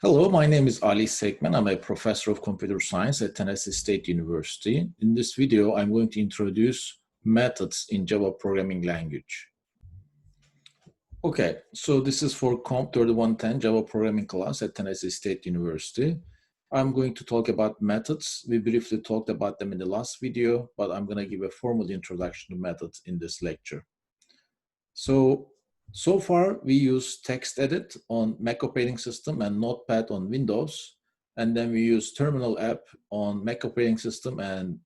Hello, my name is Ali Sekmen. I'm a professor of computer science at Tennessee State University. In this video, I'm going to introduce methods in Java programming language. Okay, so this is for Comp 3110 Java programming class at Tennessee State University. I'm going to talk about methods. We briefly talked about them in the last video, but I'm going to give a formal introduction to methods in this lecture. So far, we use TextEdit on Mac operating system and Notepad on Windows. And then we use Terminal app on Mac operating system and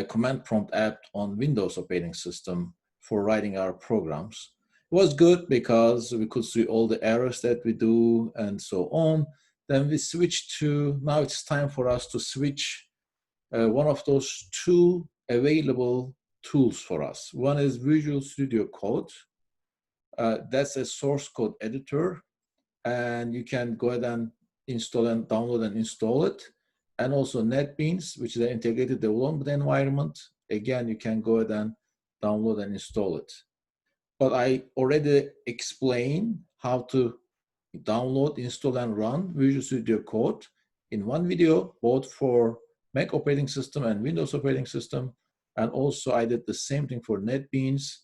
Command Prompt app on Windows operating system for writing our programs. It was good because we could see all the errors that we do and so on. Then we switched to, now it's time for us to switch one of those two available tools for us. One is Visual Studio Code. That's a source code editor, and you can go ahead and install and download and install it. And also NetBeans, which is an integrated development environment. Again, you can go ahead and download and install it. But I already explained how to download, install, and run Visual Studio Code in one video, both for Mac operating system and Windows operating system. And also I did the same thing for NetBeans.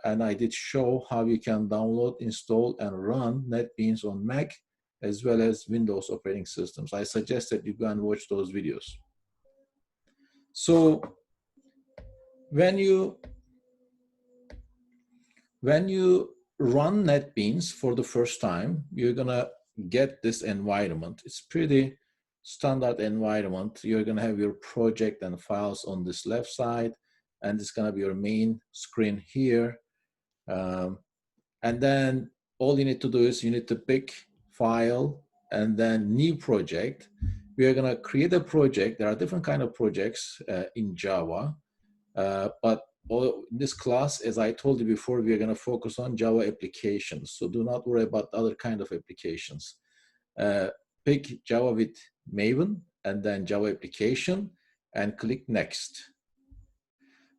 And I did show how you can download, install, and run NetBeans on Mac as well as Windows operating systems. I suggest that you go and watch those videos. So when you run NetBeans for the first time, you're gonna get this environment. It's pretty standard environment. You're gonna have your project and files on this left side, and it's gonna be your main screen here. And then all you need to do is you need to pick file and then new project. We are gonna create a project. There are different kind of projects in Java, but in this class, as I told you before, we are gonna focus on Java applications. So do not worry about other kind of applications. Pick Java with Maven and then Java application and click next.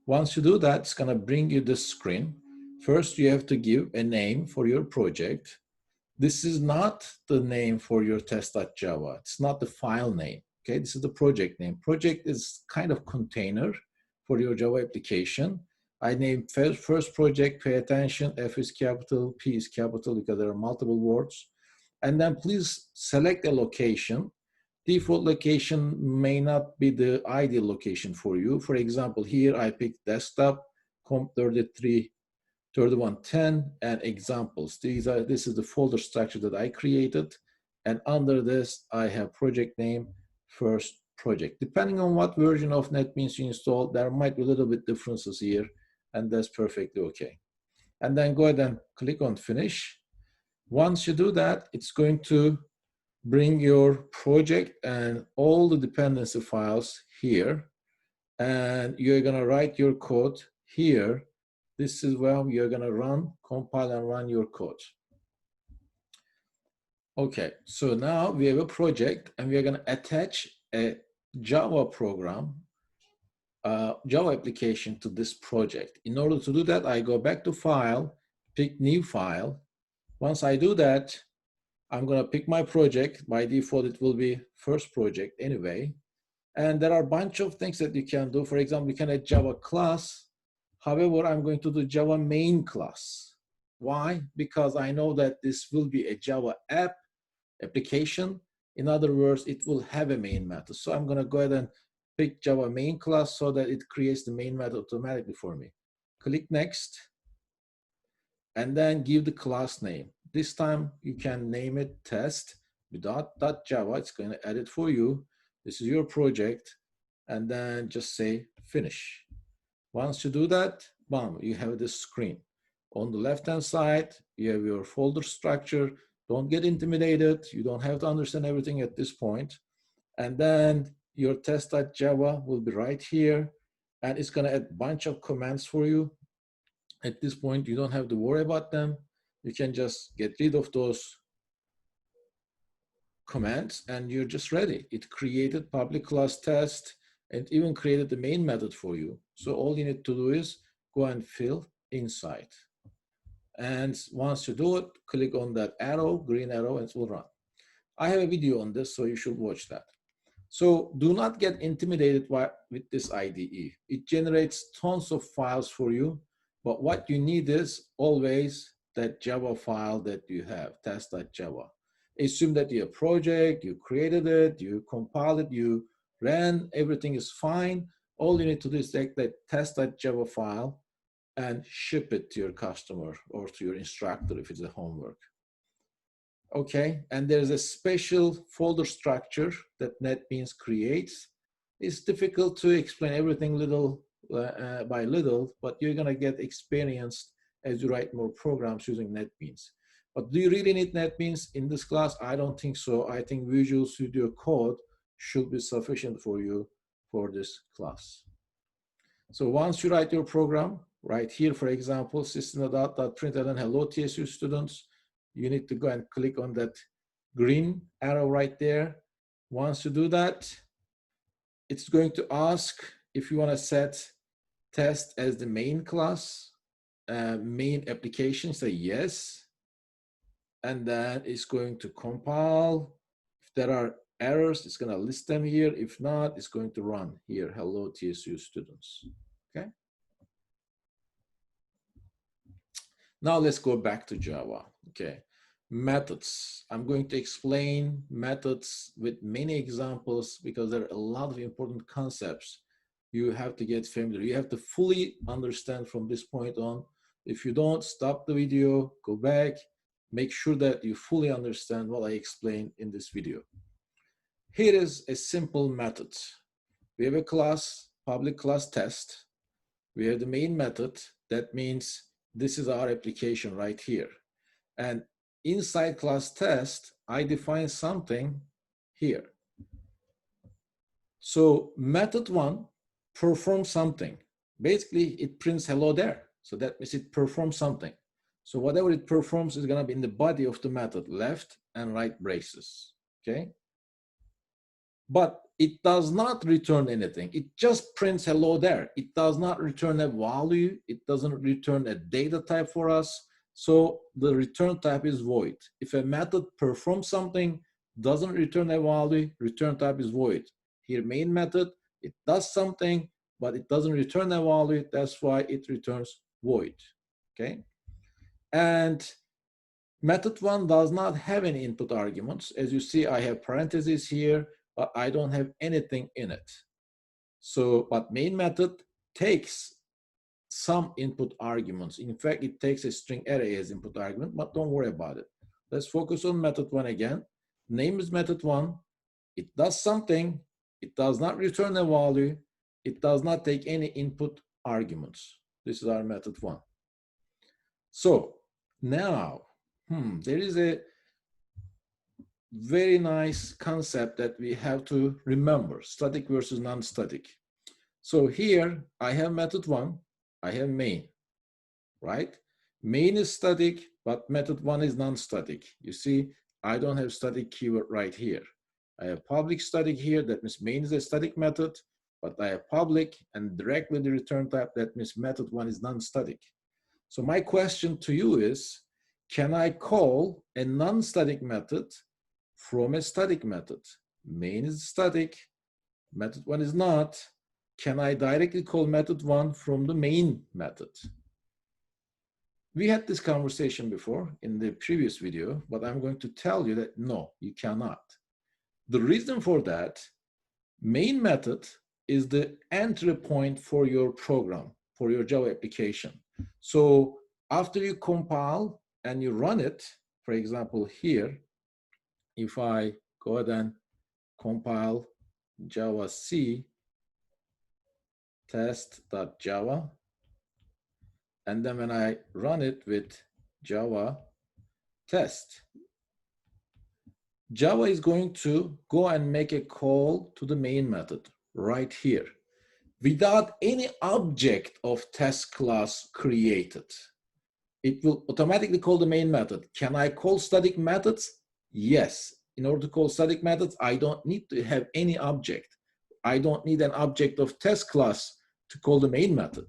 Once you do that, it's gonna bring you this screen. First, you have to give a name for your project. This is not the name for your test.java. It's not the file name, okay? This is the project name. Project is kind of container for your Java application. I named first project, pay attention, F is capital, P is capital because there are multiple words. And then please select a location. Default location may not be the ideal location for you. For example, here I picked desktop, comp 3110, and examples. This is the folder structure that I created. And under this, I have project name, first project. Depending on what version of NetBeans you install, there might be a little bit differences here, and that's perfectly okay. And then go ahead and click on finish. Once you do that, it's going to bring your project and all the dependency files here, and you're gonna write your code here. This is where you're gonna run, compile and run your code. Okay, so now we have a project and we are gonna attach a Java program, Java application to this project. In order to do that, I go back to file, pick new file. Once I do that, I'm gonna pick my project. By default, it will be first project anyway. And there are a bunch of things that you can do. For example, you can add Java class. However, I'm going to do Java main class. Why? Because I know that this will be a Java application. In other words, it will have a main method. So I'm gonna go ahead and pick Java main class so that it creates the main method automatically for me. Click next, and then give the class name. This time you can name it test.java. It's going to edit for you. This is your project, and then just say finish. Once you do that, bam, you have this screen. On the left-hand side, you have your folder structure. Don't get intimidated. You don't have to understand everything at this point. And then your test.java will be right here, and it's going to add a bunch of commands for you. At this point, you don't have to worry about them. You can just get rid of those commands and you're just ready. It created public class test and even created the main method for you. So all you need to do is go and fill inside. And once you do it, click on that arrow, green arrow, and it will run. I have a video on this, so you should watch that. So do not get intimidated with this IDE. It generates tons of files for you, but what you need is always that Java file that you have, test.java. Assume that you have a project, you created it, you compiled it, you ran, everything is fine. All you need to do is take that test.java file and ship it to your customer or to your instructor if it's a homework. Okay, and there's a special folder structure that NetBeans creates. It's difficult to explain everything little by little, but you're gonna get experienced as you write more programs using NetBeans. But do you really need NetBeans in this class? I don't think so. I think Visual Studio Code should be sufficient for you for this class. So once you write your program, right here, for example, system.out.println hello TSU students, you need to go and click on that green arrow right there. Once you do that, it's going to ask if you want to set test as the main class, main application, say yes. And then it's going to compile. If there are errors, it's going to list them here. If not, it's going to run here, hello TSU students, okay? Now let's go back to Java, okay? Methods. I'm going to explain methods with many examples because there are a lot of important concepts you have to get familiar. You have to fully understand from this point on. If you don't, stop the video, go back, make sure that you fully understand what I explained in this video. Here is a simple method. We have a class, public class test. We have the main method. That means this is our application right here. And inside class test, I define something here. So method one performs something. Basically, it prints hello there. So that means it performs something. So whatever it performs is going to be in the body of the method, left and right braces, okay? But it does not return anything. It just prints hello there. It does not return a value. It doesn't return a data type for us. So the return type is void. If a method performs something, doesn't return a value, return type is void. Here, main method, it does something, but it doesn't return a value. That's why it returns void, okay? And method one does not have any input arguments. As you see, I have parentheses here, but I don't have anything in it. So, but main method takes some input arguments. In fact, it takes a string array as input argument, but don't worry about it. Let's focus on method one again. Name is method one. It does something. It does not return a value. It does not take any input arguments. This is our method one. So now, there is a very nice concept that we have to remember, static versus non-static. So here I have method one, I have main, right? Main is static, but method one is non-static. You see, I don't have static keyword right here. I have public static here, that means main is a static method, but I have public and directly the return type, that means method one is non-static. So my question to you is, can I call a non-static method from a static method? Main is static, method one is not. Can I directly call method one from the main method? We had this conversation before in the previous video, but I'm going to tell you that no, you cannot. The reason for that, main method is the entry point for your program, for your Java application. So after you compile and you run it, for example, here, if I go ahead and compile Java C test.java, and then when I run it with Java test, Java is going to go and make a call to the main method right here without any object of test class created. It will automatically call the main method. Can I call static methods? Yes. In order to call static methods, I don't need to have any object. I don't need an object of test class to call the main method.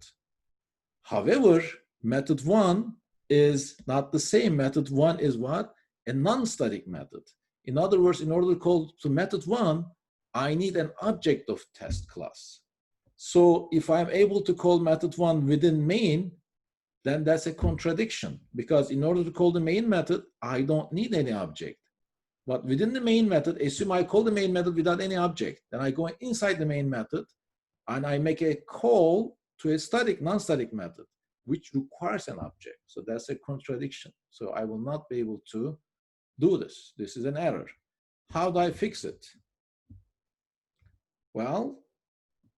However, method one is not the same. Method one is what? A non-static method. In other words, in order to call to method 1, I need an object of test class. So if I'm able to call method 1 within main, then that's a contradiction, because in order to call the main method, I don't need any object. But within the main method, assume I call the main method without any object. Then I go inside the main method and I make a call to a static, non-static method, which requires an object. So that's a contradiction. So I will not be able to do this. This is an error. How do I fix it? Well,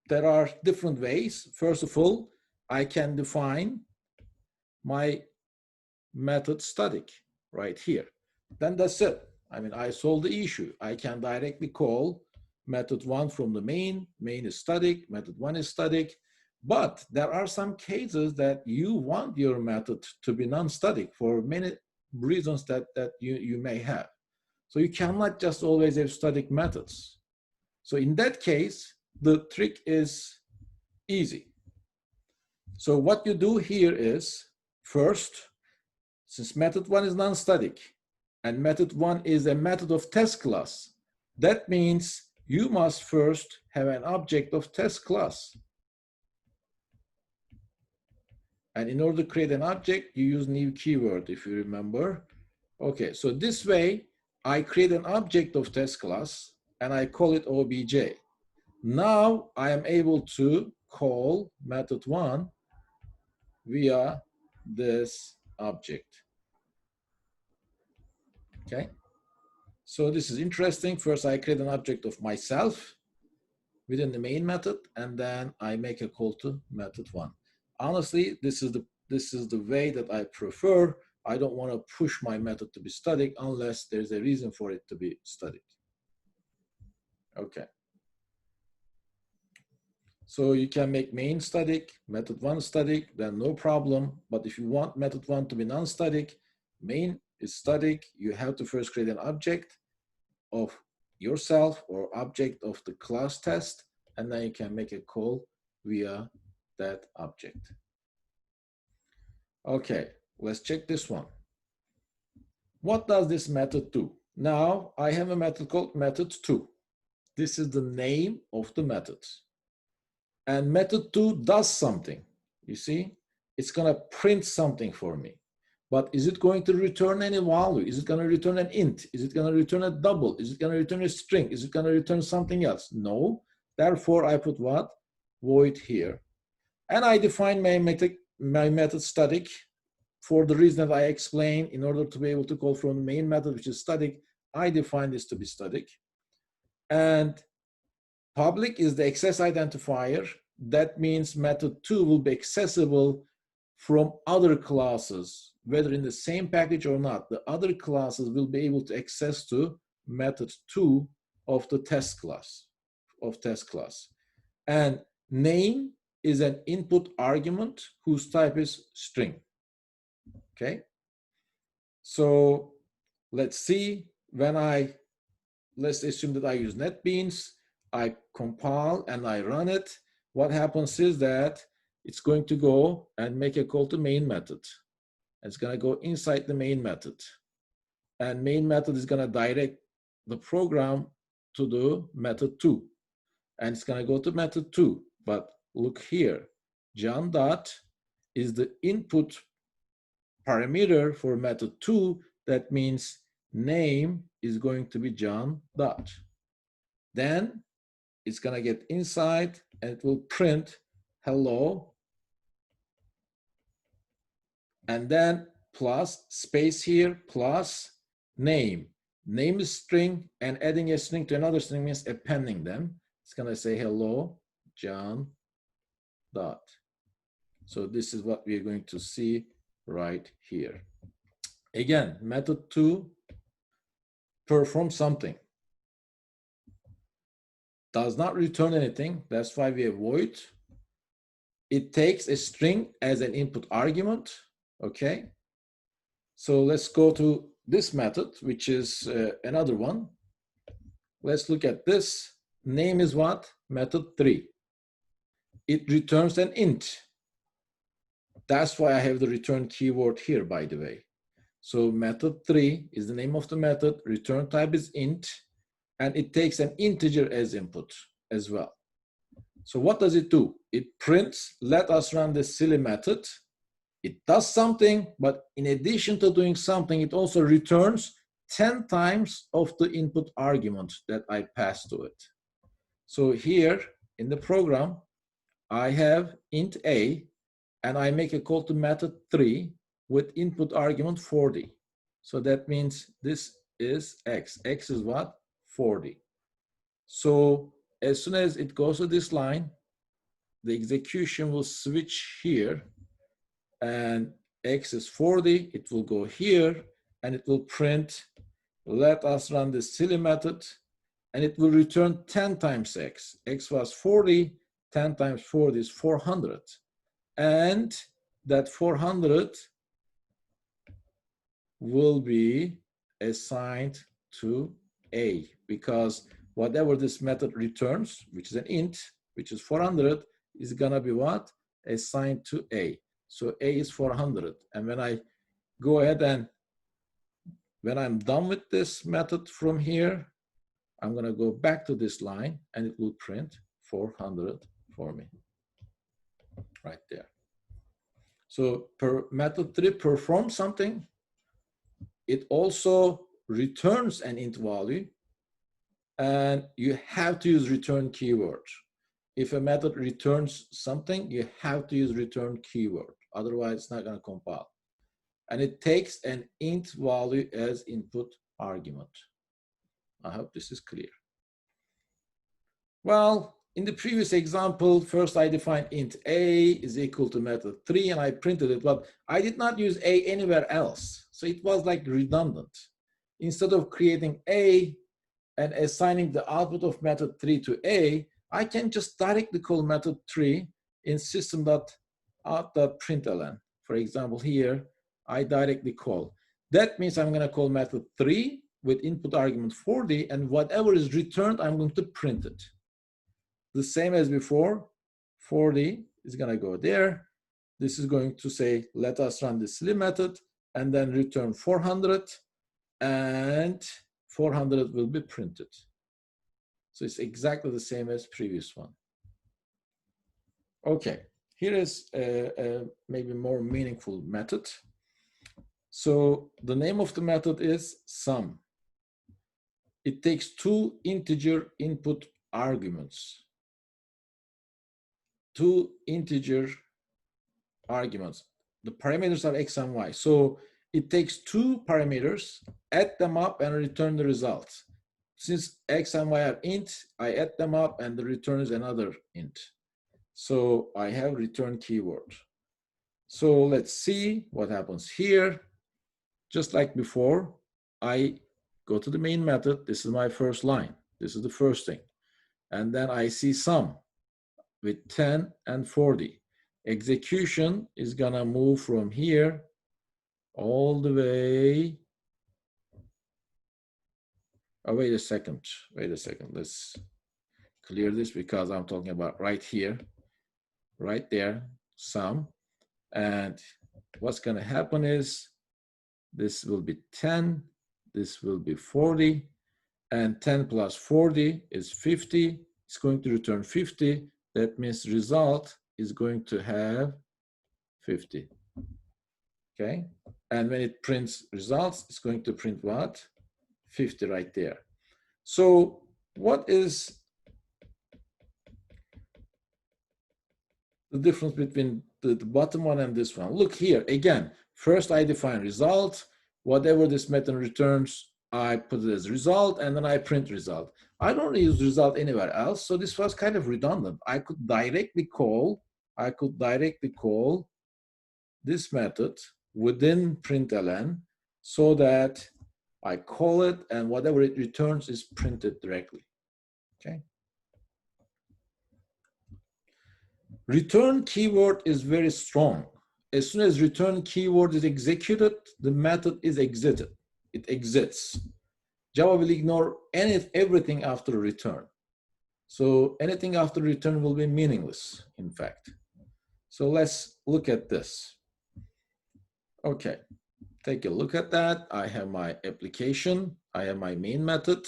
there are different ways. First of all, I can define my method static right here. Then that's it. I mean, I solved the issue. I can directly call method 1 from the main. Main is static, method 1 is static. But there are some cases that you want your method to be non-static for many reasons that you may have. So you cannot just always have static methods. So in that case, the trick is easy. So what you do here is, first, since method 1 is non-static and method 1 is a method of test class, that means you must first have an object of test class. And in order to create an object, you use new keyword, if you remember. Okay, so this way, I create an object of test class and I call it obj. Now I am able to call method 1 via this object. Okay, so this is interesting. First, I create an object of myself within the main method, and then I make a call to method 1. Honestly, this is the way that I prefer. I don't want to push my method to be static unless there's a reason for it to be static. Okay. So you can make main static, method 1 static, then no problem. But if you want method 1 to be non-static, main is static, you have to first create an object of yourself or object of the class test, and then you can make a call via that object. Okay, let's check this one. What does this method do? Now I have a method called method 2. This is the name of the method. And method 2 does something. You see, it's going to print something for me. But is it going to return any value? Is it going to return an int? Is it going to return a double? Is it going to return a string? Is it going to return something else? No. Therefore, I put what? Void here. And I define my method static for the reason that I explained. In order to be able to call from the main method, which is static, I define this to be static. And public is the access identifier. That means method 2 will be accessible from other classes, whether in the same package or not. The other classes will be able to access to method 2 of the test class, And name is an input argument whose type is string. Okay. So let's see, let's assume that I use NetBeans, I compile and I run it. What happens is that it's going to go and make a call to main method. It's going to go inside the main method. And main method is going to direct the program to the method 2. And it's going to go to method 2. But look here, John dot is the input parameter for method 2. That means name is going to be John dot. Then it's going to get inside and it will print hello. And then plus space here plus name. Name is string, and adding a string to another string means appending them. It's going to say hello, John dot. So this is what we're going to see right here. Again, method 2 performs something. Does not return anything. That's why we have void. It takes a string as an input argument. Okay. So let's go to this method, which is another one. Let's look at this. Name is what? Method 3. It returns an int. That's why I have the return keyword here, by the way. So method 3 is the name of the method, return type is int, and it takes an integer as input as well. So what does it do? It prints, let us run this silly method. It does something, but in addition to doing something, it also returns 10 times of the input argument that I passed to it. So here in the program, I have int a, and I make a call to method 3 with input argument 40. So that means this is x. X is what? 40. So as soon as it goes to this line, the execution will switch here, and x is 40. It will go here, and it will print, let us run this silly method, and it will return 10 times x. X was 40, 10 times 40 is 400. And that 400 will be assigned to a, because whatever this method returns, which is an int, which is 400, is gonna be what? Assigned to a. So a is 400. And when I go ahead and when I'm done with this method from here, I'm gonna go back to this line and it will print 400 for me, right there. So method 3 performs something. It also returns an int value, and you have to use return keyword. If a method returns something, you have to use return keyword. Otherwise, it's not going to compile. And it takes an int value as input argument. I hope this is clear. Well, in the previous example, first I defined int a is equal to method 3, and I printed it, but I did not use a anywhere else. So it was like redundant. Instead of creating a and assigning the output of method 3 to a, I can just directly call method 3 in system.out.println. For example, here, I directly call. That means I'm going to call method 3 with input argument 40, and whatever is returned, I'm going to print it. The same as before, 40 is going to go there. This is going to say, let us run this silly method, and then return 400, and 400 will be printed. So it's exactly the same as previous one. Okay, here is a maybe more meaningful method. So the name of the method is sum. It takes 2 integer input arguments. 2 integer arguments. The parameters are x and y. So it takes 2 parameters, add them up, and return the results. Since x and y are int, I add them up, and the return is another int. So I have return keyword. So let's see what happens here. Just like before, I go to the main method. This is my first line. This is the first thing. And then I see sum with 10 and 40. Execution is gonna move from here all the way. Oh, wait a second. Let's clear this because I'm talking about right here, right there, sum. And what's gonna happen is this will be 10, this will be 40, and 10 plus 40 is 50. It's going to return 50. That means the result is going to have 50. Okay? And when it prints results, it's going to print what? 50 right there. So what is the difference between the bottom one and this one? Look here, again, first I define result. Whatever this method returns, I put it as result, and then I print result. I don't use result anywhere else, so this was kind of redundant. I could directly call this method within println so that I call it, and whatever it returns is printed directly. Okay. Return keyword is very strong. As soon as return keyword is executed, the method is exited. It exits. Java will ignore everything after return. So anything after return will be meaningless, in fact. So let's look at this. Okay. take a look at that. I have my application, I have my main method,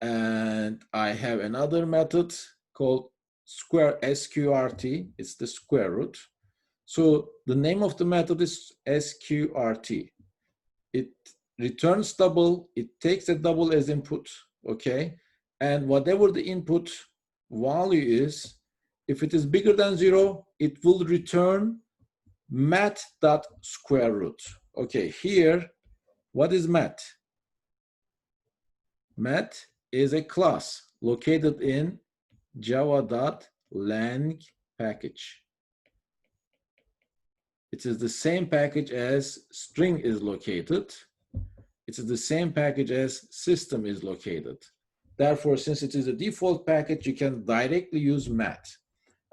and I have another method called sqrt. It's the square root. So the name of the method is sqrt. It returns double, it takes a double as input, okay? And whatever the input value is, if it is bigger than 0, it will return mat.square root. Okay, here, what is mat? Mat is a class located in java.lang package. It is the same package as string is located. It is the same package as system is located. Therefore, since it is a default package, you can directly use mat.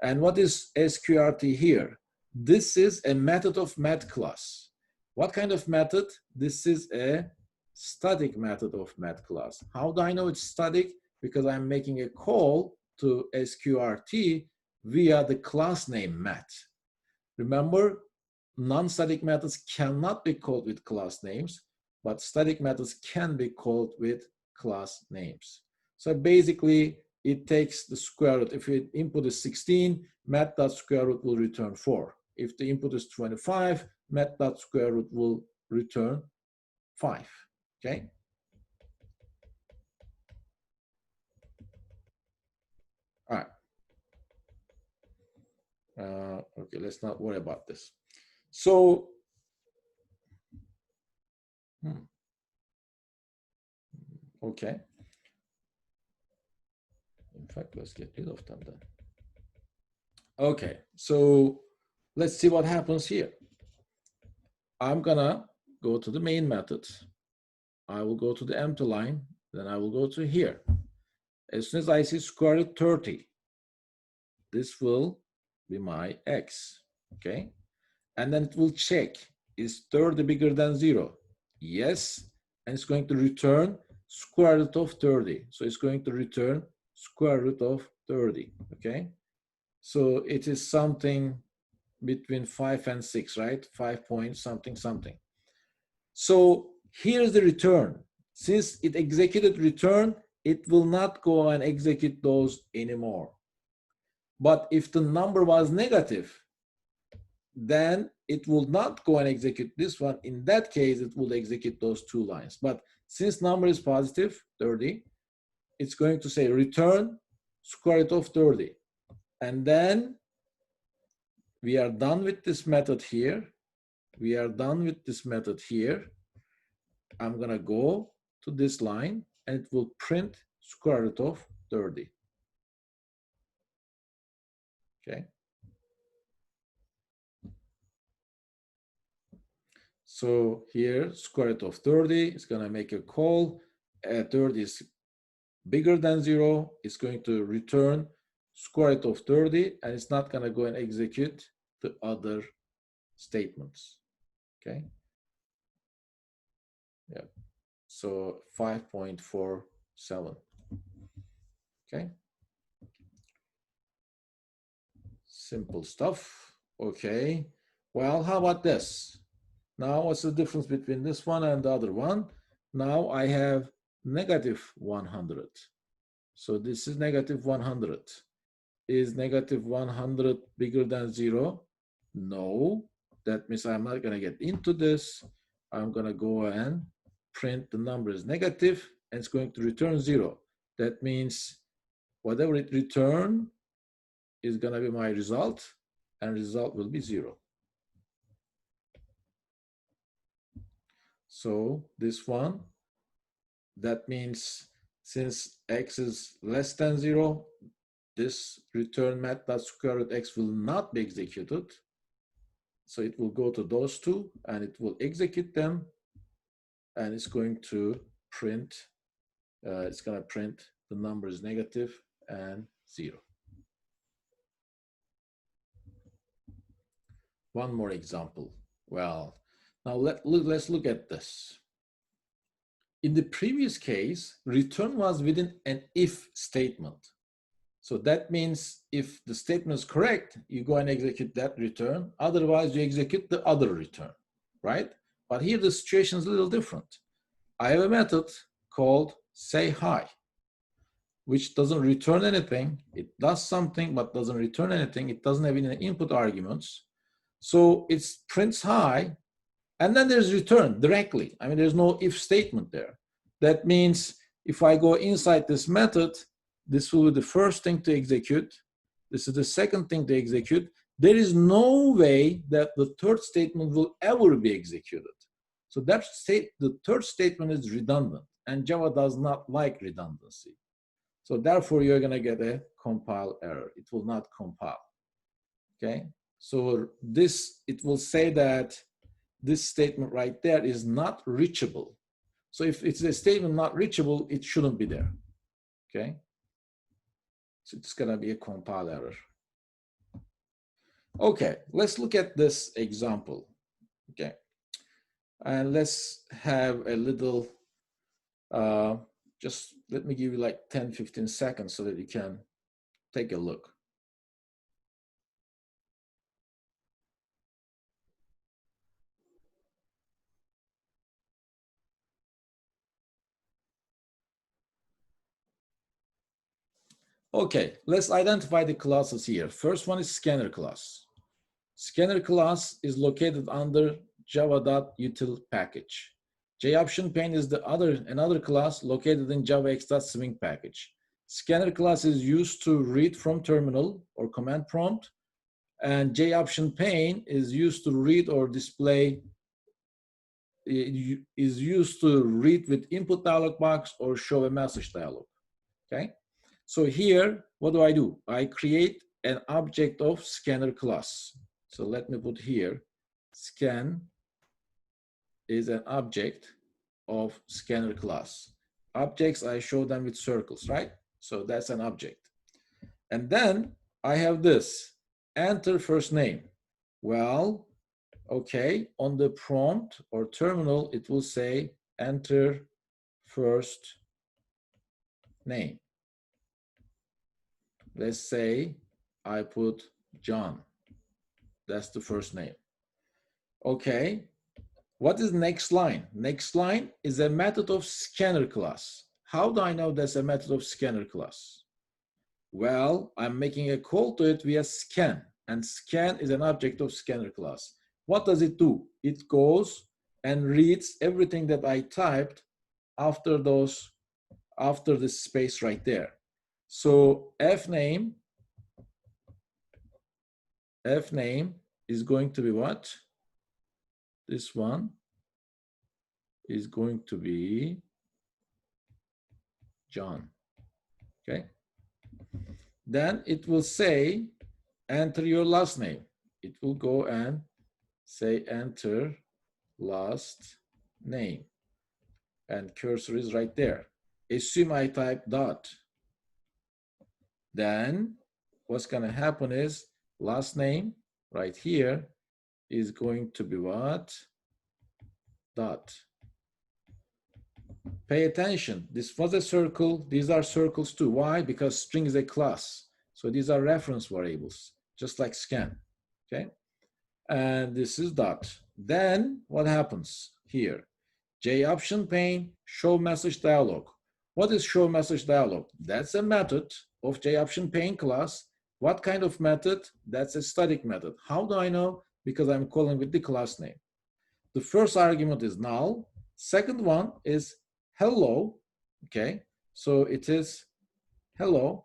And what is sqrt here? This is a method of mat class. What kind of method? This is a static method of mat class. How do I know it's static? Because I'm making a call to sqrt via the class name mat. Remember, non-static methods cannot be called with class names, but static methods can be called with class names. So basically, it takes the square root. If the input is 16, mat.square root will return 4. If the input is 25, mat.square root will return 5. Okay? All right. Okay, let's not worry about this. So, okay. In fact, let's get rid of them then. Okay, so let's see what happens here. I'm gonna go to the main method. I will go to the empty line, then I will go to here. As soon as I see square root 30, this will be my x, okay? And then it will check, is 30 bigger than 0? Yes, and it's going to return square root of 30. So it's going to return square root of 30, okay? So it is something between 5 and 6, right? 5 point something something. So here's the return. Since it executed return, it will not go and execute those anymore. But if the number was negative, then it will not go and execute this one. In that case, it will execute those 2 lines. But since number is positive, 30, it's going to say return square root of 30. And then we are done with this method here. We are done with this method here. I'm gonna go to this line and it will print square root of 30. Okay. So here, square root of 30 is gonna make a call. 30 is bigger than 0. It's going to return square root of 30, and it's not gonna go and execute the other statements. Okay. Yeah. So 5.47. Okay. Simple stuff. Okay. Well, how about this? Now, what's the difference between this one and the other one? Now I have negative 100. So this is negative 100. Is negative 100 bigger than 0? No. That means I'm not going to get into this. I'm going to go and print the number is negative, and it's going to return 0. That means whatever it returns is going to be my result, and result will be 0. So this one, that means since x is less than 0, this return mat.square root x will not be executed. So it will go to those 2 and it will execute them, and it's going to print, the number is negative and 0. One more example. Well, now let's look at this. In the previous case, return was within an if statement. So that means if the statement is correct, you go and execute that return. Otherwise, you execute the other return, right? But here the situation is a little different. I have a method called say hi, which doesn't return anything. It does something, but doesn't return anything. It doesn't have any input arguments. So it prints hi, and then there's return directly. I mean, there's no if statement there. That means if I go inside this method, this will be the first thing to execute. This is the second thing to execute. There is no way that the third statement will ever be executed. So that the third statement is redundant, and Java does not like redundancy. So therefore, you're going to get a compile error. It will not compile. Okay. So this, it will say that this statement right there is not reachable. So if it's a statement not reachable, it shouldn't be there. Okay. So it's going to be a compile error. Okay, let's look at this example. Okay. And let's have a little, just let me give you like 10, 15 seconds so that you can take a look. Okay, let's identify the classes here. First one is scanner class. Scanner class is located under java.util package. JOptionPane is another class located in javax.swing package. Scanner class is used to read from terminal or command prompt, and JOptionPane is used to read or display, is used to read with input dialog box or show a message dialog. Okay. So here, what do? I create an object of scanner class. So let me put here, scan is an object of scanner class. Objects, I show them with circles, right? So that's an object. And then I have this, enter first name. Well, okay, on the prompt or terminal, it will say enter first name. Let's say I put John. That's the first name. Okay. What is next line? Next line is a method of scanner class. How do I know that's a method of scanner class? Well, I'm making a call to it via scan, and scan is an object of scanner class. What does it do? It goes and reads everything that I typed after this space right there. So fname is going to be what? This one is going to be John. Okay. Then it will say, enter your last name. It will go and say, enter last name. And cursor is right there. Assume I type dot. Then what's going to happen is last name right here is going to be what? Dot. Pay attention. This was a circle. These are circles too. Why? Because string is a class. So these are reference variables, just like scan. Okay. And this is dot. Then what happens here? JOptionPane, show message dialog. What is show message dialog? That's a method of JOptionPane class. What kind of method? That's a static method. How do I know? Because I'm calling with the class name. The first argument is null. Second one is hello. Okay, so it is hello.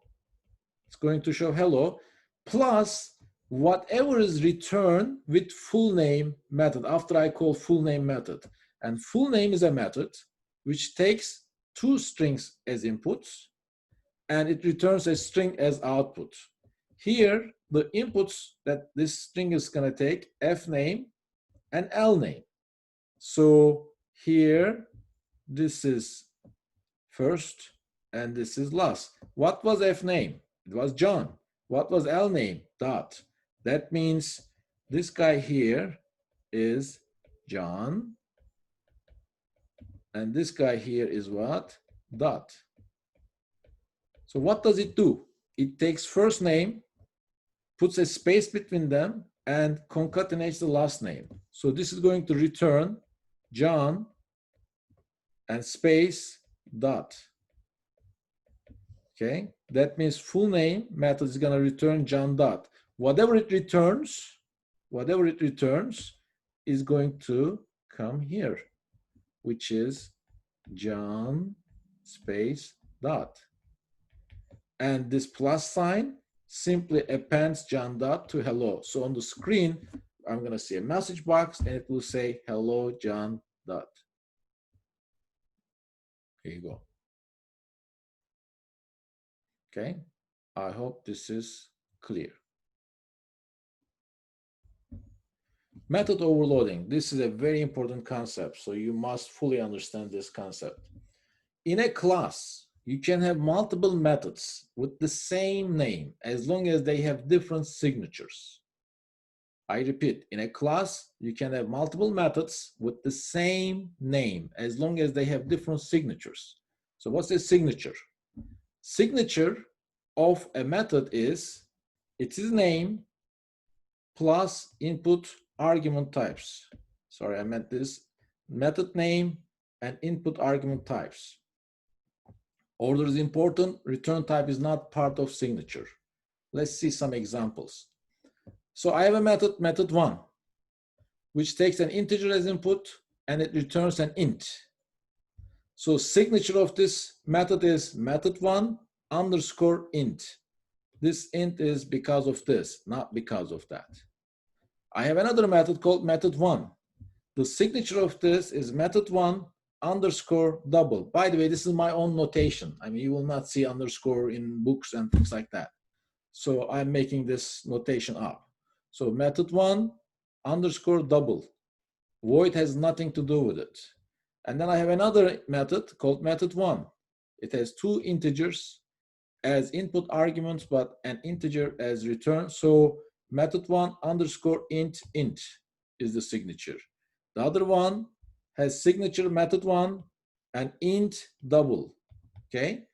It's going to show hello plus whatever is returned with full name method after I call full name method. And full name is a method which takes two strings as inputs and it returns a string as output. Here, the inputs that this string is going to take fname and lname. So here, this is first and this is last. What was fname? It was John. What was lname? Dot. That means this guy here is John. And this guy here is what? Dot. So what does it do? It takes first name, puts a space between them, and concatenates the last name. So this is going to return John and space dot. Okay, that means full name method is going to return John dot. Whatever it returns is going to come here, which is John space dot. And this plus sign simply appends John dot to hello. So on the screen, I'm going to see a message box and it will say hello John dot. Here you go. Okay, I hope this is clear. Method overloading. This is a very important concept, so you must fully understand this concept. In a class, you can have multiple methods with the same name as long as they have different signatures. I repeat, in a class, you can have multiple methods with the same name as long as they have different signatures. So what's a signature? Signature of a method is its name plus input argument types. Sorry, I meant this. Method name and input argument types. Order is important. Return type is not part of signature. Let's see some examples. So I have a method, method 1, which takes an integer as input and it returns an int. So signature of this method is method 1 underscore int. This int is because of this, not because of that. I have another method called method 1. The signature of this is method 1 underscore double. By the way, this is my own notation. I mean, you will not see underscore in books and things like that. So I'm making this notation up. So method 1 underscore double. Void has nothing to do with it. And then I have another method called method 1. It has two integers as input arguments, but an integer as return. So method 1 underscore int is the signature. The other one has signature method 1 and int double. Okay.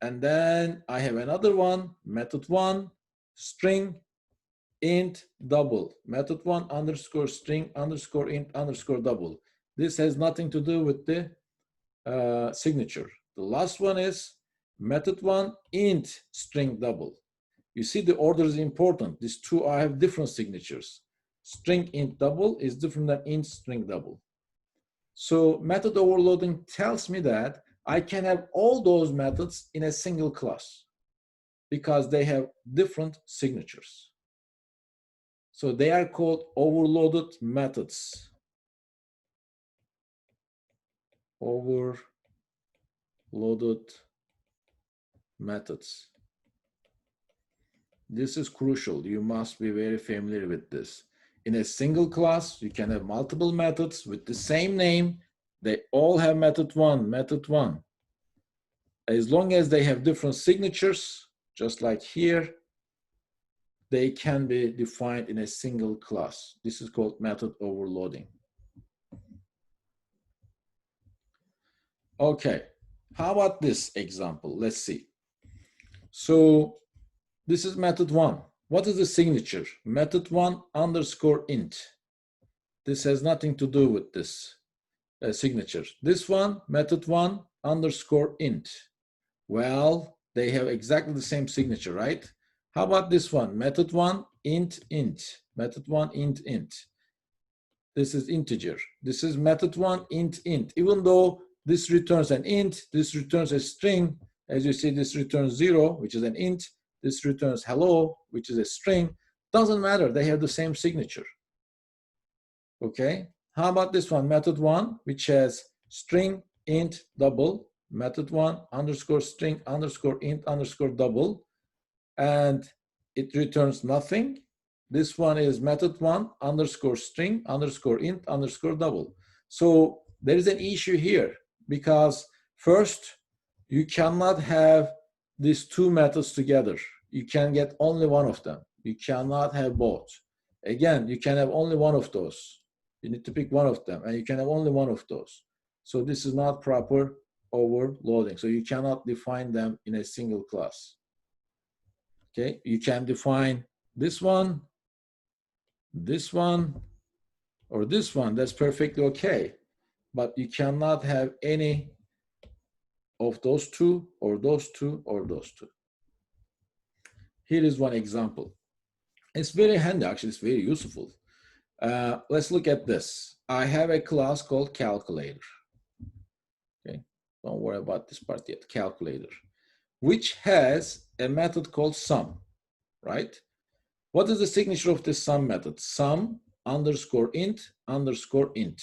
And then I have another one, method 1 string int double. Method 1 underscore string underscore int underscore double. This has nothing to do with the signature. The last one is method 1 int string double. You see the order is important. These two I have different signatures. String int double is different than int string double. So method overloading tells me that I can have all those methods in a single class because they have different signatures. So they are called overloaded methods. Overloaded methods. This is crucial. You must be very familiar with this. In a single class, you can have multiple methods with the same name. They all have method 1, method 1. As long as they have different signatures, just like here, they can be defined in a single class. This is called method overloading. Okay, how about this example? Let's see. So this is method 1. What is the signature? Method 1 underscore int. This has nothing to do with this signature. This one, method 1 underscore int. Well, they have exactly the same signature, right? How about this one? Method 1 int. Method 1 int. This is integer. This is method 1 int. Even though this returns an int, this returns a string. As you see, this returns 0, which is an int. This returns hello, which is a string. Doesn't matter. They have the same signature. Okay. How about this one? Method 1, which has string int double. Method 1 underscore string underscore int underscore double. And it returns nothing. This one is method 1 underscore string underscore int underscore double. So there is an issue here because first, you cannot have these two methods together. You can get only one of them. You cannot have both. Again, you can have only one of those. You need to pick one of them, and you can have only one of those. So this is not proper overloading. So you cannot define them in a single class. Okay, you can define this one, or this one. That's perfectly okay. but you cannot have any of those two or those two or those two. Here is one example. It's very handy, actually, it's very useful. Let's look at this. I have a class called calculator. Okay, don't worry about this part yet, calculator, which has a method called sum, right? What is the signature of this sum method? Sum underscore int underscore int.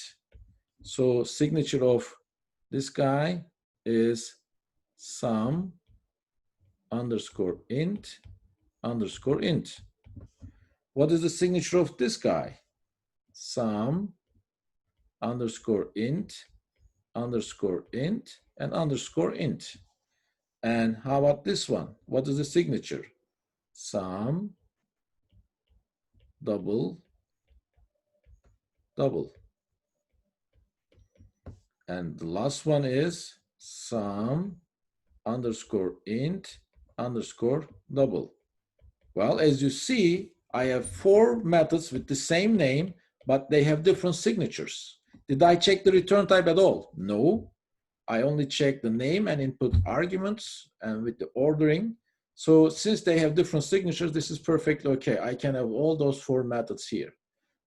So signature of this guy is sum underscore int underscore int. What is the signature of this guy? Sum underscore int underscore int and underscore int. And how about this one? What is the signature? Sum double double. And the last one is sum underscore int underscore double. Well, as you see, I have 4 methods with the same name, but they have different signatures. Did I check the return type at all? No. I only check the name and input arguments and with the ordering. So since they have different signatures, this is perfectly okay. I can have all those 4 methods here.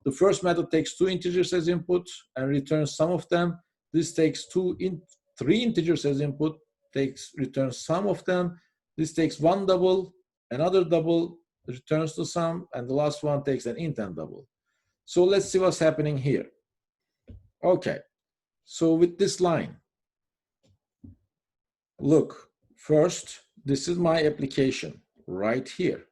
The first method takes 2 integers as input and returns sum of them. This takes 3 integers as input, returns sum of them. This takes 1 double, another double, returns the sum, and the last one takes an int and double. So let's see what's happening here. Okay, so with this line, look, first, this is my application right here.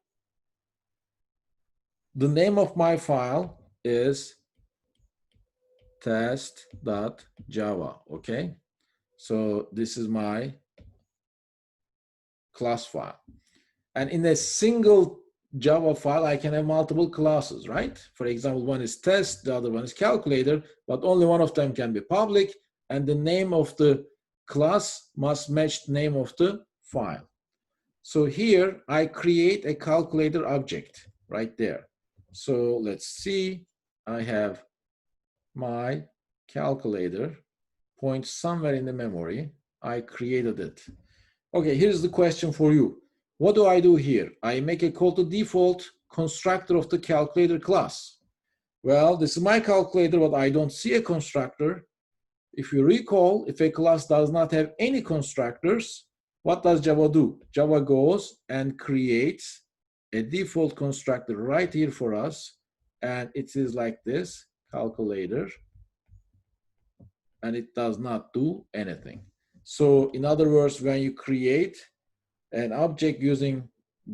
The name of my file is test.java, okay? So this is my class file. And in a single Java file, I can have multiple classes, right? For example, one is test, the other one is calculator, but only one of them can be public, and the name of the class must match the name of the file. So here, I create a calculator object right there. So let's see, I have my calculator point somewhere in the memory. I created it. Okay, here's the question for you. What do I do here? I make a call to default constructor of the calculator class. Well, this is my calculator, but I don't see a constructor. If you recall, if a class does not have any constructors, what does Java do? Java goes and creates a default constructor right here for us, and it is like this, calculator, and it does not do anything. So in other words, when you create an object using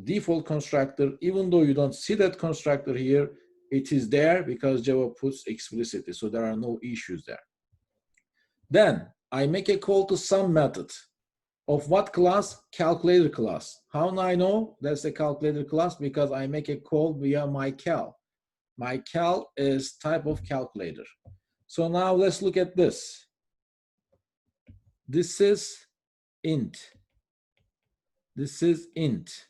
default constructor, even though you don't see that constructor here, it is there because Java puts explicitly, so there are no issues there. Then I make a call to sum method of what class? Calculator class. How do I know that's a calculator class? Because I make a call via my cal. My cal is type of calculator. So now let's look at this. This is int. This is int.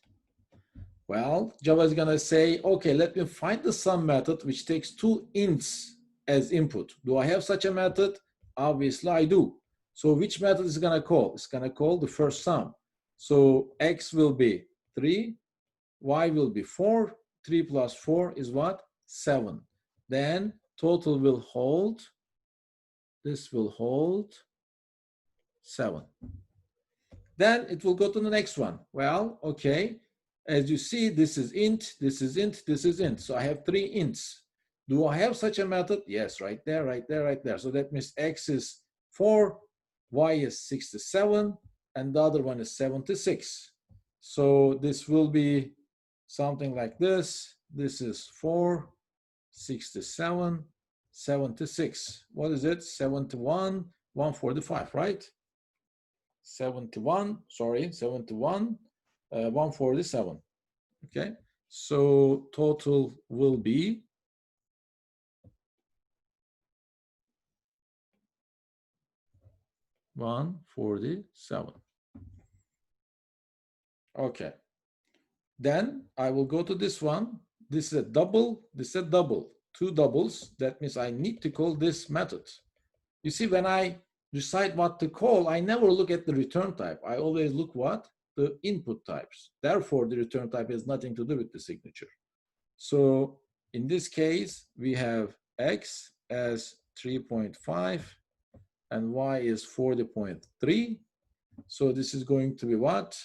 Well, Java is going to say, okay, let me find the sum method, which takes 2 ints as input. Do I have such a method? Obviously, I do. So which method is it going to call? It's going to call the first sum. So x will be 3, y will be 4. 3 plus 4 is what? 7. Then total will hold. This will hold 7. Then it will go to the next one. Well, okay. As you see, this is int, this is int, this is int. So I have 3 ints. Do I have such a method? Yes, right there, right there, right there. So that means x is 4, y is 67, and the other one is 76. So this will be something like this. This is 4, 67, 76. What is it? 71, 145, right? 71, 147. Okay, so total will be 147. Okay, then I will go to this one. This is a double, this is a double, 2 doubles. That means I need to call this method You see, when I decide what to call, I never look at the return type. I always look what? The input types. Therefore, the return type has nothing to do with the signature. So in this case, we have X as 3.5 and Y is 40.3. So this is going to be what?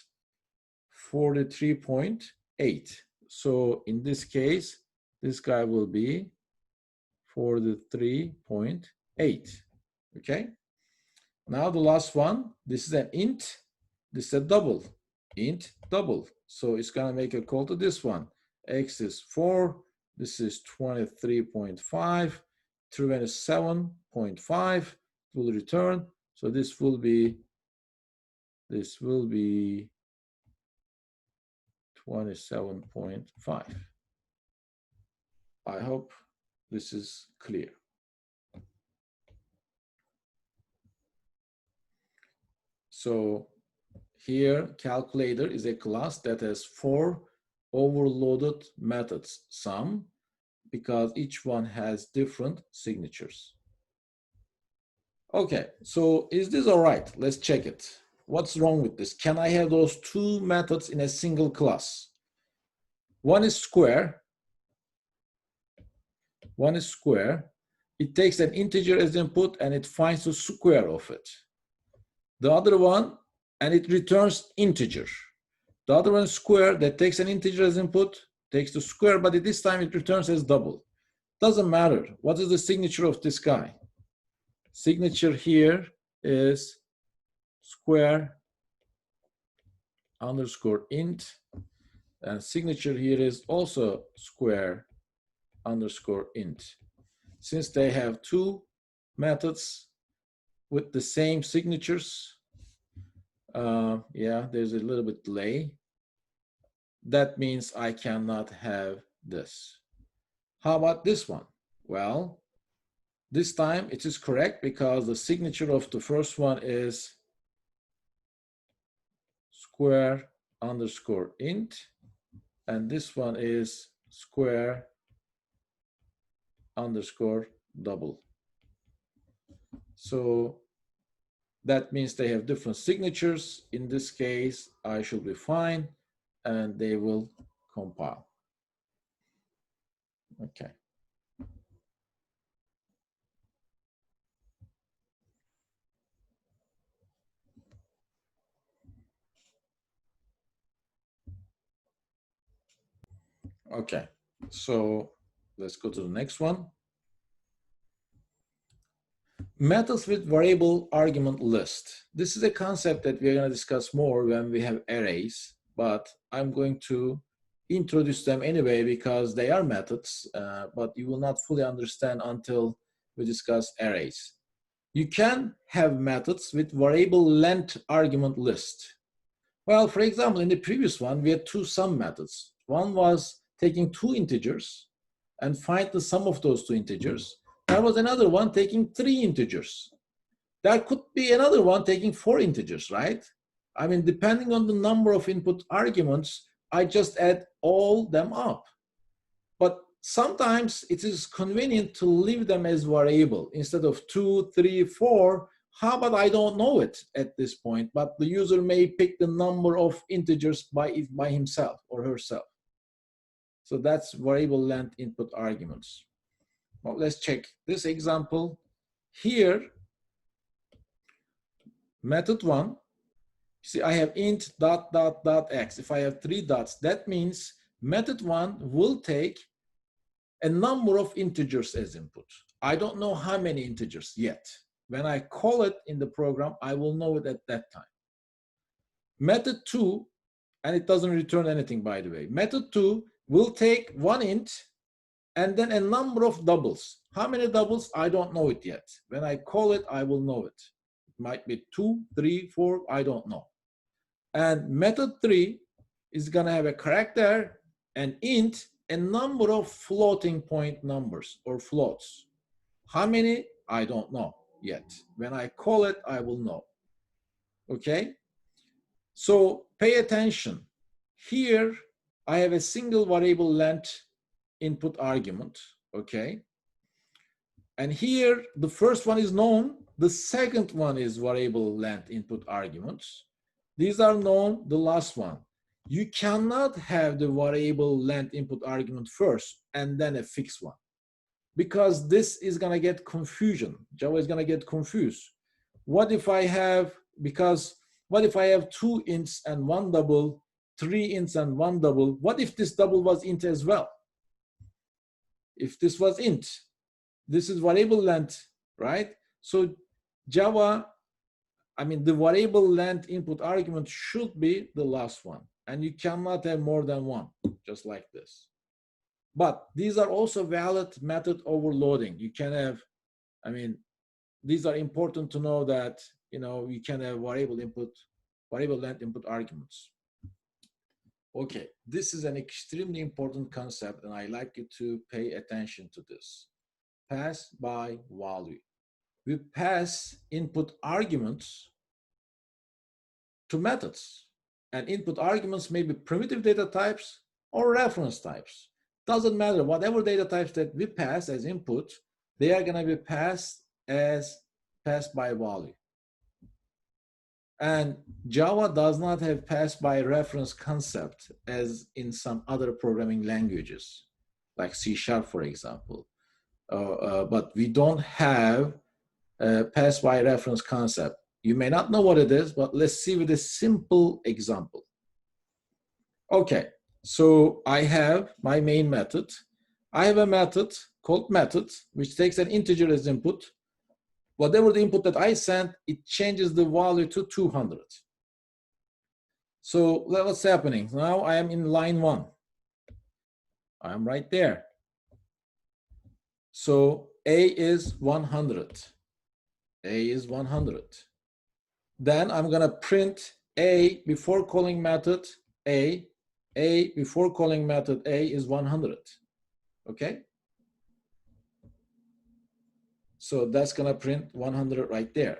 43.8. So in this case, this guy will be 43.8. Okay. Now the last one, this is an int, this is a double, int double. So it's gonna make a call to this one. X is 4, this is 23.5, 27.5 will return. So this will be 27.5. I hope this is clear. So here, calculator is a class that has 4 overloaded methods, some, because each one has different signatures. Okay, so is this all right? Let's check it. What's wrong with this? Can I have those 2 methods in a single class? One is square. One is square. It takes an integer as input and it finds the square of it. The other one, and it returns integer. The other one is square that takes an integer as input, takes the square, but at this time it returns as double. Doesn't matter. What is the signature of this guy? Signature here is square underscore int, and signature here is also square underscore int. Since they have 2 methods with the same signatures, yeah, there's a little bit delay. That means I cannot have this. How about this one? Well, this time it is correct because the signature of the first one is square underscore int, and this one is square underscore double. So that means they have different signatures. In this case, I should be fine, and they will compile. Okay. Okay, so let's go to the next one. Methods with variable argument list. This is a concept that we're going to discuss more when we have arrays, but I'm going to introduce them anyway because they are methods, but you will not fully understand until we discuss arrays. You can have methods with variable length argument list. Well, for example, in the previous one, we had 2 sum methods. One was taking 2 integers and find the sum of those 2 integers. There was another one taking 3 integers. There could be another one taking 4 integers, right? I mean, depending on the number of input arguments, I just add all them up. But sometimes it is convenient to leave them as variable instead of 2, 3, 4. How about I don't know it at this point, but the user may pick the number of integers by himself or herself. So that's variable length input arguments. Well, let's check this example. Here, method 1, see I have int dot dot dot x. If I have 3 dots, that means method 1 will take a number of integers as input. I don't know how many integers yet. When I call it in the program, I will know it at that time. Method 2, and it doesn't return anything, by the way. Method 2 will take 1 int and then a number of doubles. How many doubles? I don't know it yet. When I call it, I will know it. It might be 2, 3, 4, I don't know. And method 3 is gonna have a character, an int, a number of floating point numbers or floats. How many? I don't know yet. When I call it, I will know. Okay? So pay attention. Here, I have a single variable length input argument, okay? And here, the first one is known, The second one is variable length input arguments. These are known, the last one. You cannot have the variable length input argument first and then a fixed one, because this is going to get confusion. Java is going to get confused. What if I have, what if I have 2 ints and 1 double, 3 ints and 1 double? What if this double was int as well? If this was int, this is variable length, right? So Java, the variable length input argument should be the last one. And you cannot have more than one, just like this. But these are also valid method overloading. You can have, these are important to know that, you can have variable length input arguments. Okay, this is an extremely important concept, and I like you to pay attention to this. Pass by value. We pass input arguments to methods, and input arguments may be primitive data types or reference types. Doesn't matter, whatever data types that we pass as input, they are going to be passed as pass by value. And Java does not have pass by reference concept as in some other programming languages, like C#, for example. But we don't have pass by reference concept. You may not know what it is, but let's see with a simple example. Okay, so I have my main method. I have a method called method, which takes an integer as input. Whatever the input that I send, it changes the value to 200. So what's happening? Now I am in line 1. I'm right there. So A is 100. A is 100. Then I'm going to print A before calling method A. A before calling method A is 100. Okay? So that's going to print 100 right there.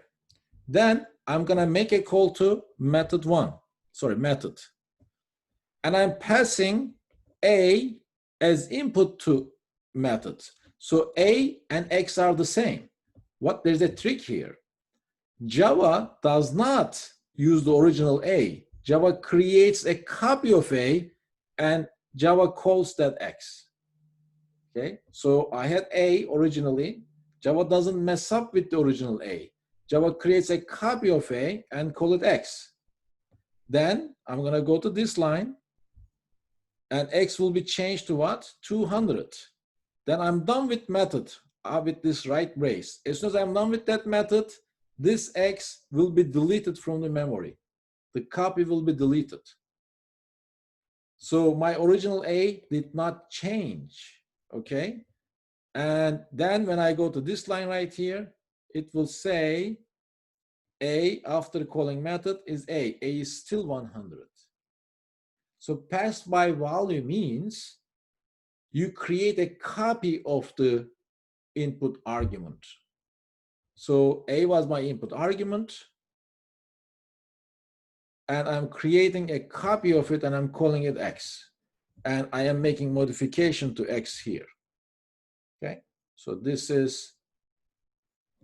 Then I'm going to make a call to method. And I'm passing A as input to method. So A and X are the same. There's a trick here. Java does not use the original A. Java creates a copy of A and Java calls that X. Okay, so I had A originally. Java doesn't mess up with the original A. Java creates a copy of A and call it X. Then I'm going to go to this line and X will be changed to what? 200. Then I'm done with method with this right brace. As soon as I'm done with that method, this X will be deleted from the memory. The copy will be deleted. So my original A did not change, okay? And then when I go to this line right here, it will say A after calling method is A. A is still 100. So pass by value means you create a copy of the input argument. So A was my input argument, and I'm creating a copy of it and I'm calling it X. And I am making modification to X here. Okay, so this is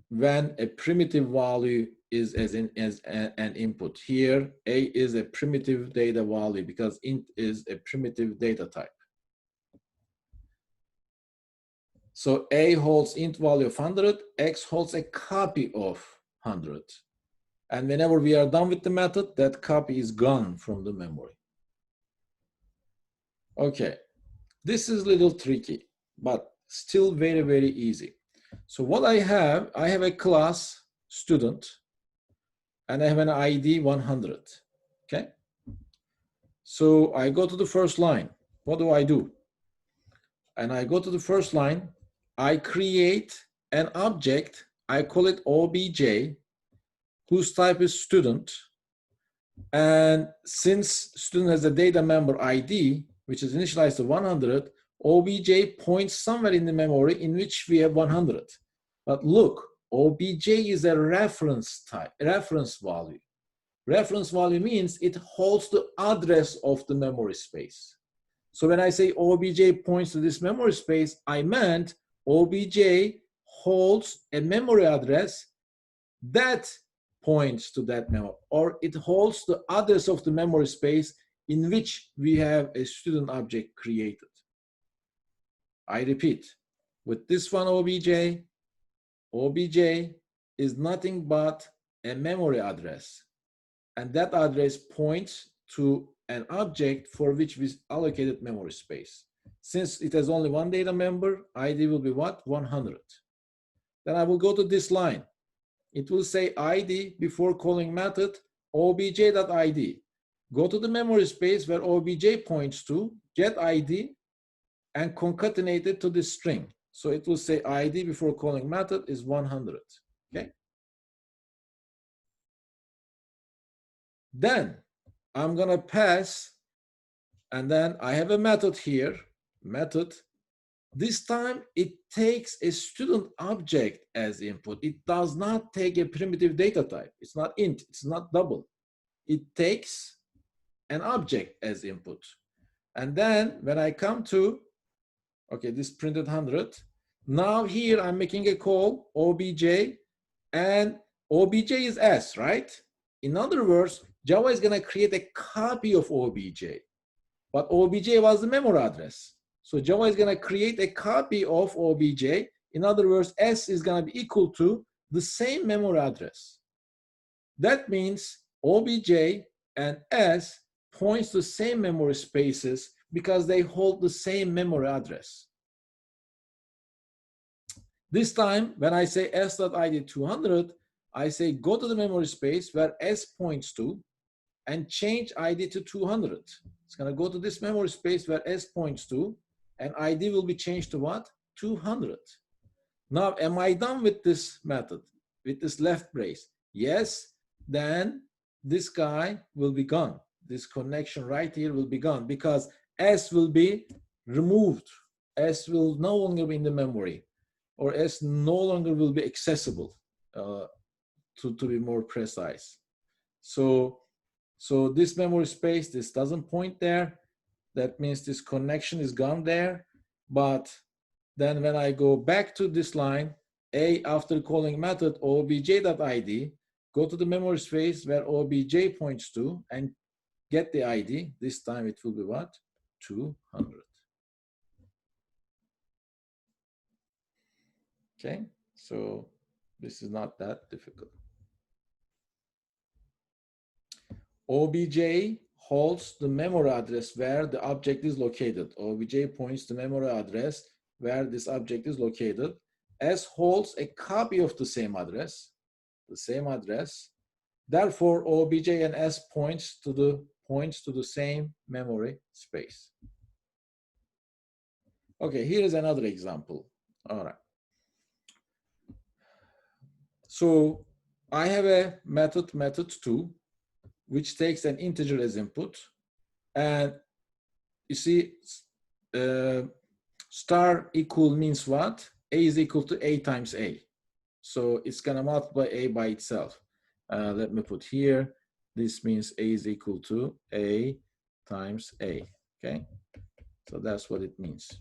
when a primitive value is as an input. Here, A is a primitive data value because int is a primitive data type. So A holds int value of 100, X holds a copy of 100. And whenever we are done with the method, that copy is gone from the memory. Okay, this is a little tricky, but still very, very easy. So what I have a class student, and I have an ID 100, okay? So I go to the first line. What do? And I go to the first line, I create an object, I call it OBJ, whose type is student. And since student has a data member ID, which is initialized to 100, OBJ points somewhere in the memory in which we have 100. But look, OBJ is a reference type, reference value. Reference value means it holds the address of the memory space. So when I say OBJ points to this memory space, I meant OBJ holds a memory address that points to that memory, or it holds the address of the memory space in which we have a student object created. I repeat, with this one obj is nothing but a memory address. And that address points to an object for which we allocated memory space. Since it has only one data member, ID will be what? 100. Then I will go to this line. It will say ID before calling method obj.id. Go to the memory space where obj points to, get ID, and concatenate it to this string. So it will say ID before calling method is 100. Okay. Then I'm going to pass, and then I have a method here, method. This time it takes a student object as input. It does not take a primitive data type. It's not int, it's not double. It takes an object as input. And then when I come to, okay, this printed 100. Now here I'm making a call, obj, and obj is s, right? In other words, Java is going to create a copy of obj, but obj was the memory address. So Java is going to create a copy of obj. In other words, s is going to be equal to the same memory address. That means obj and s points to the same memory spaces because they hold the same memory address. This time, when I say s.id 200, I say go to the memory space where s points to and change id to 200. It's going to go to this memory space where s points to, and id will be changed to what? 200. Now, am I done with this method, with this left brace? Yes, then this guy will be gone. This connection right here will be gone because s will be removed. S will no longer be in the memory, or s no longer will be accessible, to be more precise. So this memory space, this doesn't point there. That means this connection is gone there. But then when I go back to this line, A, after calling method obj.id, go to the memory space where obj points to and get the ID. This time it will be what? 200. Okay, so this is not that difficult. Obj holds the memory address where the object is located. Obj points to memory address where this object is located. S holds a copy of the same address, Therefore, obj and s points to the same memory space. Okay, here is another example. All right. So I have a method2, which takes an integer as input, and you see, star equal means what? A is equal to a times a. So it's gonna multiply a by itself. Let me put here, this means a is equal to a times a, okay? So that's what it means.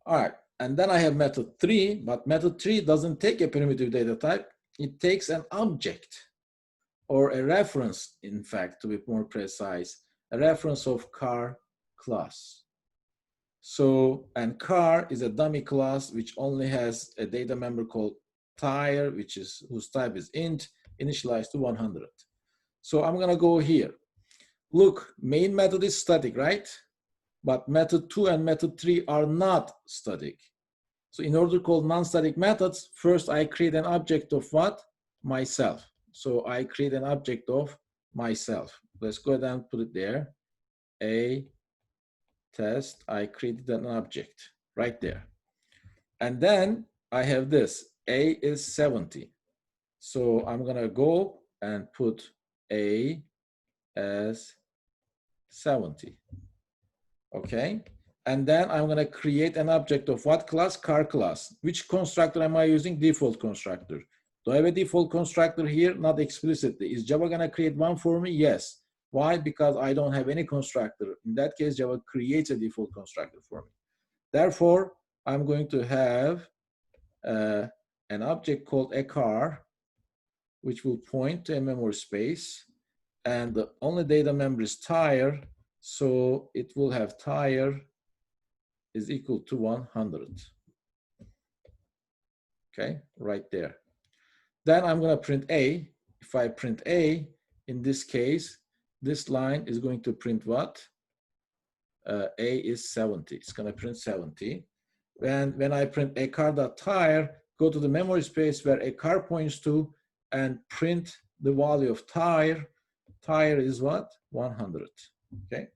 All right, and then I have method 3, but method 3 doesn't take a primitive data type. It takes an object, or a reference, in fact, to be more precise, a reference of car class. So, and car is a dummy class which only has a data member called tire, whose type is int, initialized to 100. So I'm gonna go here. Look, main method is static, right? But method 2 and method 3 are not static. So in order to call non-static methods, first I create an object of what? Myself. So I create an object of myself. Let's go ahead and put it there. A test, I created an object right there. And then I have this, A is 70. So I'm gonna go and put A as 70. Okay, and then I'm gonna create an object of what class? Car class. Which constructor am I using? Default constructor. Do I have a default constructor here? Not explicitly. Is Java gonna create one for me? Yes. Why? Because I don't have any constructor. In that case, Java creates a default constructor for me. Therefore, I'm going to have a an object called a car, which will point to a memory space. And the only data member is tire, so it will have tire is equal to 100. Okay, right there. Then I'm going to print A. If I print A, in this case, this line is going to print what? A is 70. It's going to print 70. And when I print a car.tire, go to the memory space where a car points to and print the value of tire. Tire is what? 100. Okay.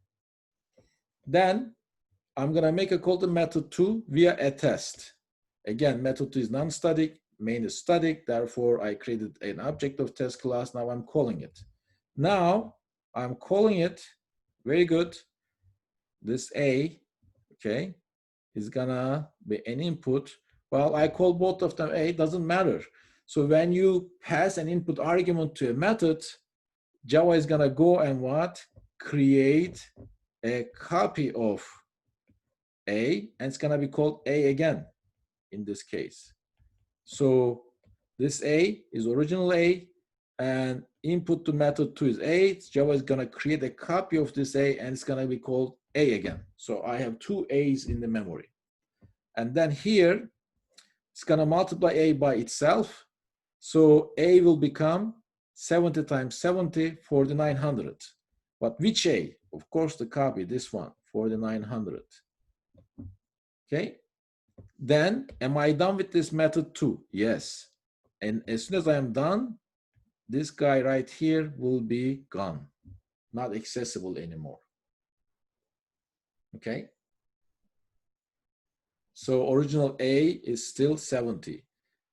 Then I'm going to make a call to method 2 via a test. Again, method 2 is non-static, main is static. Therefore, I created an object of test class. Now I'm calling it. Now I'm calling it. Very good. This A, okay, is gonna be an input. Well, I call both of them A, doesn't matter. So when you pass an input argument to a method, Java is gonna go and what? Create a copy of A, and it's gonna be called A again in this case. So this A is original A, and input to method 2 is A. Java is gonna create a copy of this A, and it's gonna be called A again. So I have two A's in the memory. And then here, it's gonna multiply A by itself. So A will become 70 times 70, 4900. But which A? Of course, the copy, this one, 4900. Okay. Then, am I done with this method too? Yes. And as soon as I am done, this guy right here will be gone, not accessible anymore. Okay. So original A is still 70.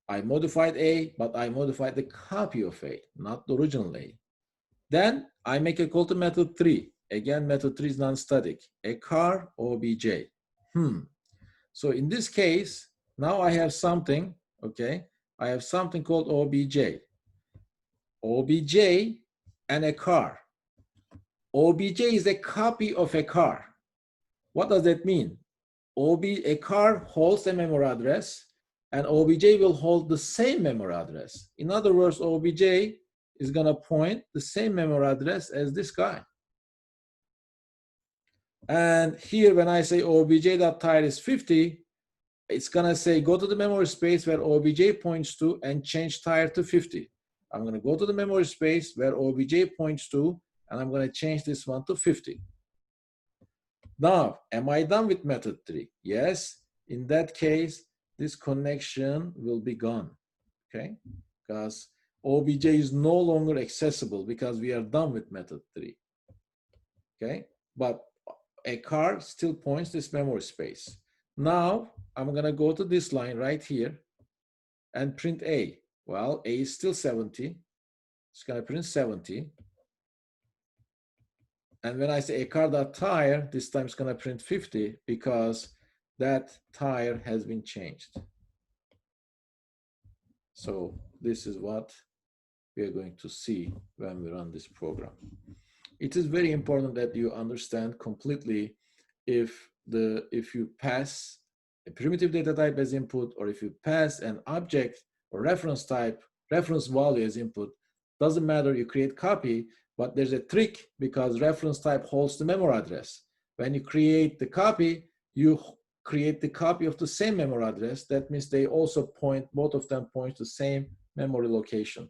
I modified A, but I modified the copy of A, not the original A. Then I make a call to method 3. Again, method 3 is non-static. A car obj. So in this case, now I have something, okay? I have something called obj. OBJ and a car. OBJ is a copy of a car. What does that mean? A car holds a memory address, and OBJ will hold the same memory address. In other words, OBJ is going to point the same memory address as this guy. And here, when I say obj.tire is 50, it's going to say go to the memory space where OBJ points to and change tire to 50. I'm going to go to the memory space where OBJ points to, and I'm going to change this one to 50. Now, am I done with method 3? Yes. In that case, this connection will be gone, okay? Because OBJ is no longer accessible because we are done with method 3, okay? But a car still points this memory space. Now, I'm going to go to this line right here and print A. Well, A is still 70. It's going to print 70. And when I say a car.tire, this time it's going to print 50 because that tire has been changed. So this is what we are going to see when we run this program. It is very important that you understand completely if you pass a primitive data type as input, or if you pass an object or reference type, reference value as input, doesn't matter, you create copy, but there's a trick because reference type holds the memory address. When you create the copy, you create the copy of the same memory address. That means they also point, both of them point to the same memory location.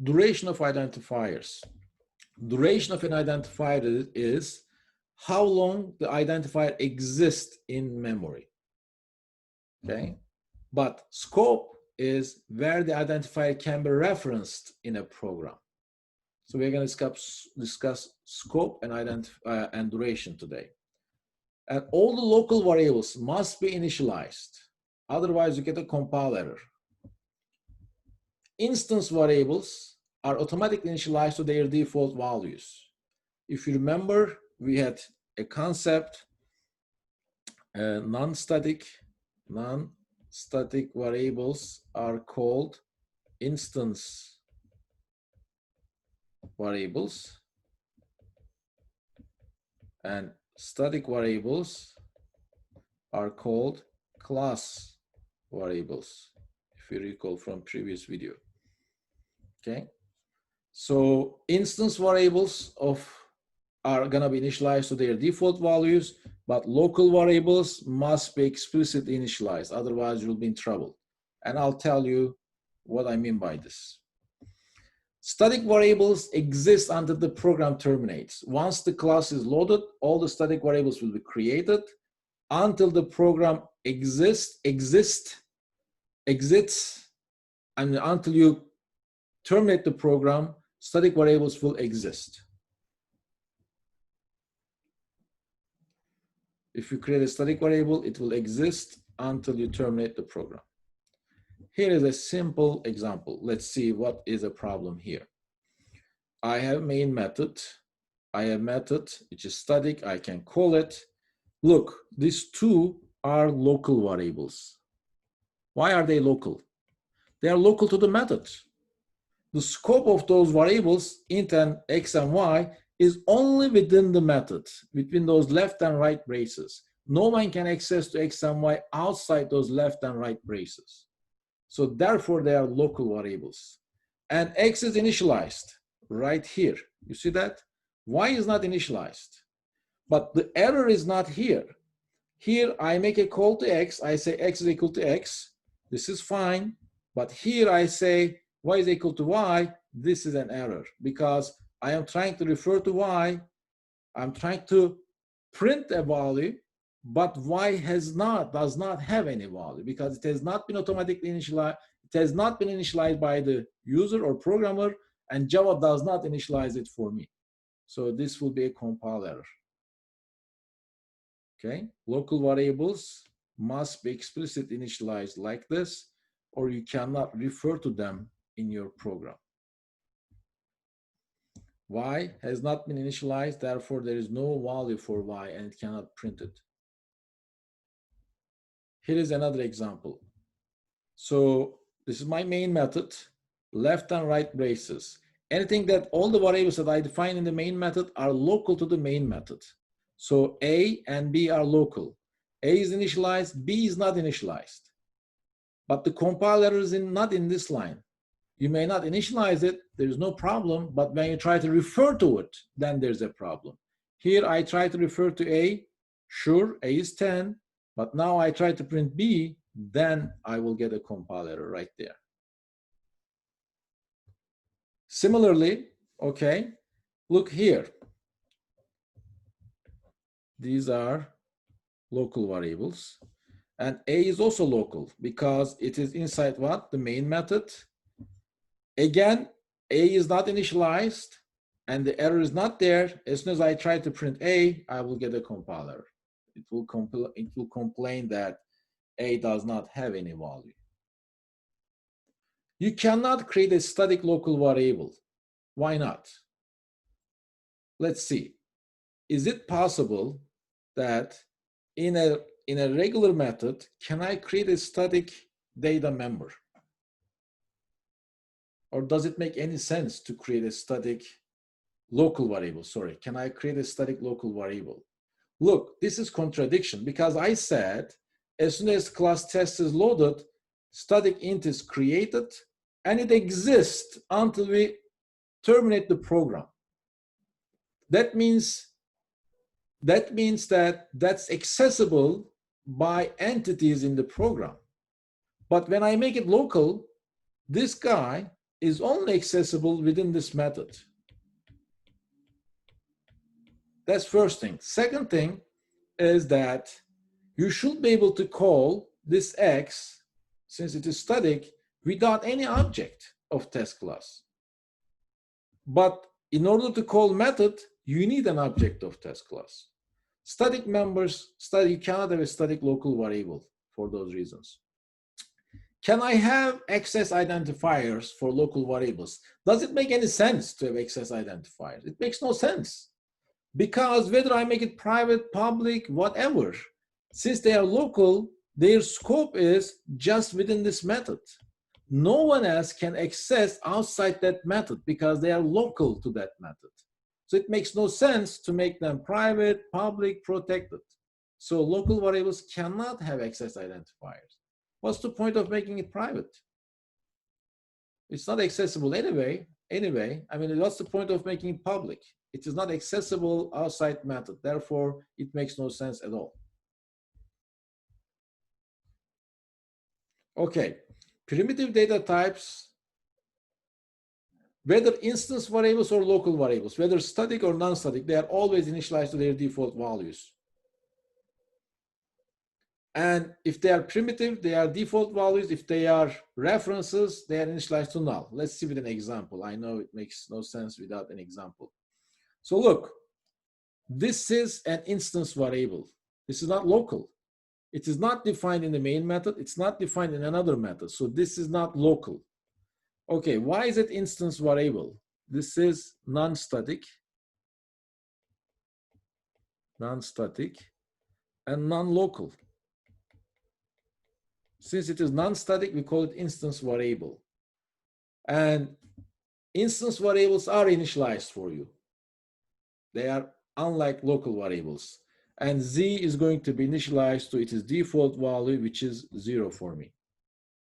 Duration of identifiers. Duration of an identifier is how long the identifier exists in memory, okay? But scope is where the identifier can be referenced in a program. So we're going to discuss scope and duration today. And all the local variables must be initialized. Otherwise, you get a compile error. Instance variables are automatically initialized to their default values. If you remember, we had a concept, non-static variables are called instance variables, and static variables are called class variables, if you recall from previous video. Okay, so instance variables are gonna be initialized to their default values, but local variables must be explicitly initialized, otherwise you'll be in trouble. And I'll tell you what I mean by this. Static variables exist until the program terminates. Once the class is loaded, all the static variables will be created. Until the program exits, and until you terminate the program, static variables will exist. If you create a static variable, it will exist until you terminate the program. Here is a simple example. Let's see what is a problem here. I have main method. I have method which is static. I can call it. Look, these two are local variables. Why are they local? They are local to the method. The scope of those variables, int and x and y, is only within the method, between those left and right braces. No one can access to x and y outside those left and right braces. So therefore, they are local variables. And x is initialized right here. You see that? Y is not initialized. But the error is not here. Here, I make a call to x. I say x is equal to x. This is fine. But here I say y is equal to y. This is an error because I am trying to refer to y. I'm trying to print a value, but y does not have any value because it has not been automatically initialized. It has not been initialized by the user or programmer, and Java does not initialize it for me. So this will be a compile error. Okay, local variables must be explicitly initialized like this, or you cannot refer to them in your program. Y has not been initialized, therefore there is no value for y and it cannot print it. Here is another example. So this is my main method, left and right braces. Anything that all the variables that I define in the main method are local to the main method. So A and B are local. A is initialized, B is not initialized. But the compile error is not in this line. You may not initialize it, there's no problem, but when you try to refer to it, then there's a problem. Here I try to refer to A, sure, A is 10, but now I try to print B, then I will get a compile error right there. Similarly, okay, look here. These are local variables. And A is also local because it is inside what? The main method. Again, A is not initialized and the error is not there. As soon as I try to print A, I will get a compile error. It will complain that A does not have any value. You cannot create a static local variable. Why not? Let's see. Is it possible that in a regular method, can I create a static data member? Or does it make any sense to create a static local variable? Sorry, can I create a static local variable? Look, this is contradiction because I said as soon as class test is loaded, static int is created and it exists until we terminate the program. That means that that's accessible by entities in the program. But when I make it local, this guy is only accessible within this method. That's first thing. Second thing is that you should be able to call this X, since it is static, without any object of test class. But in order to call method, you need an object of test class. Static members, you cannot have a static local variable for those reasons. Can I have access identifiers for local variables? Does it make any sense to have access identifiers? It makes no sense. Because whether I make it private, public, whatever, since they are local, their scope is just within this method. No one else can access outside that method because they are local to that method. So it makes no sense to make them private, public, protected. So local variables cannot have access identifiers. What's the point of making it private? It's not accessible anyway. I mean, what's the point of making it public? It is not accessible outside method. Therefore, it makes no sense at all. Okay, primitive data types, whether instance variables or local variables, whether static or non-static, they are always initialized to their default values. And if they are primitive, they are default values. If they are references, they are initialized to null. Let's see with an example. I know it makes no sense without an example. So look, this is an instance variable. This is not local. It is not defined in the main method. It's not defined in another method. So this is not local. Okay, why is it instance variable? This is non-static, and non-local. Since it is non-static, we call it instance variable. And instance variables are initialized for you. They are unlike local variables. And z is going to be initialized to its default value, which is 0 for me.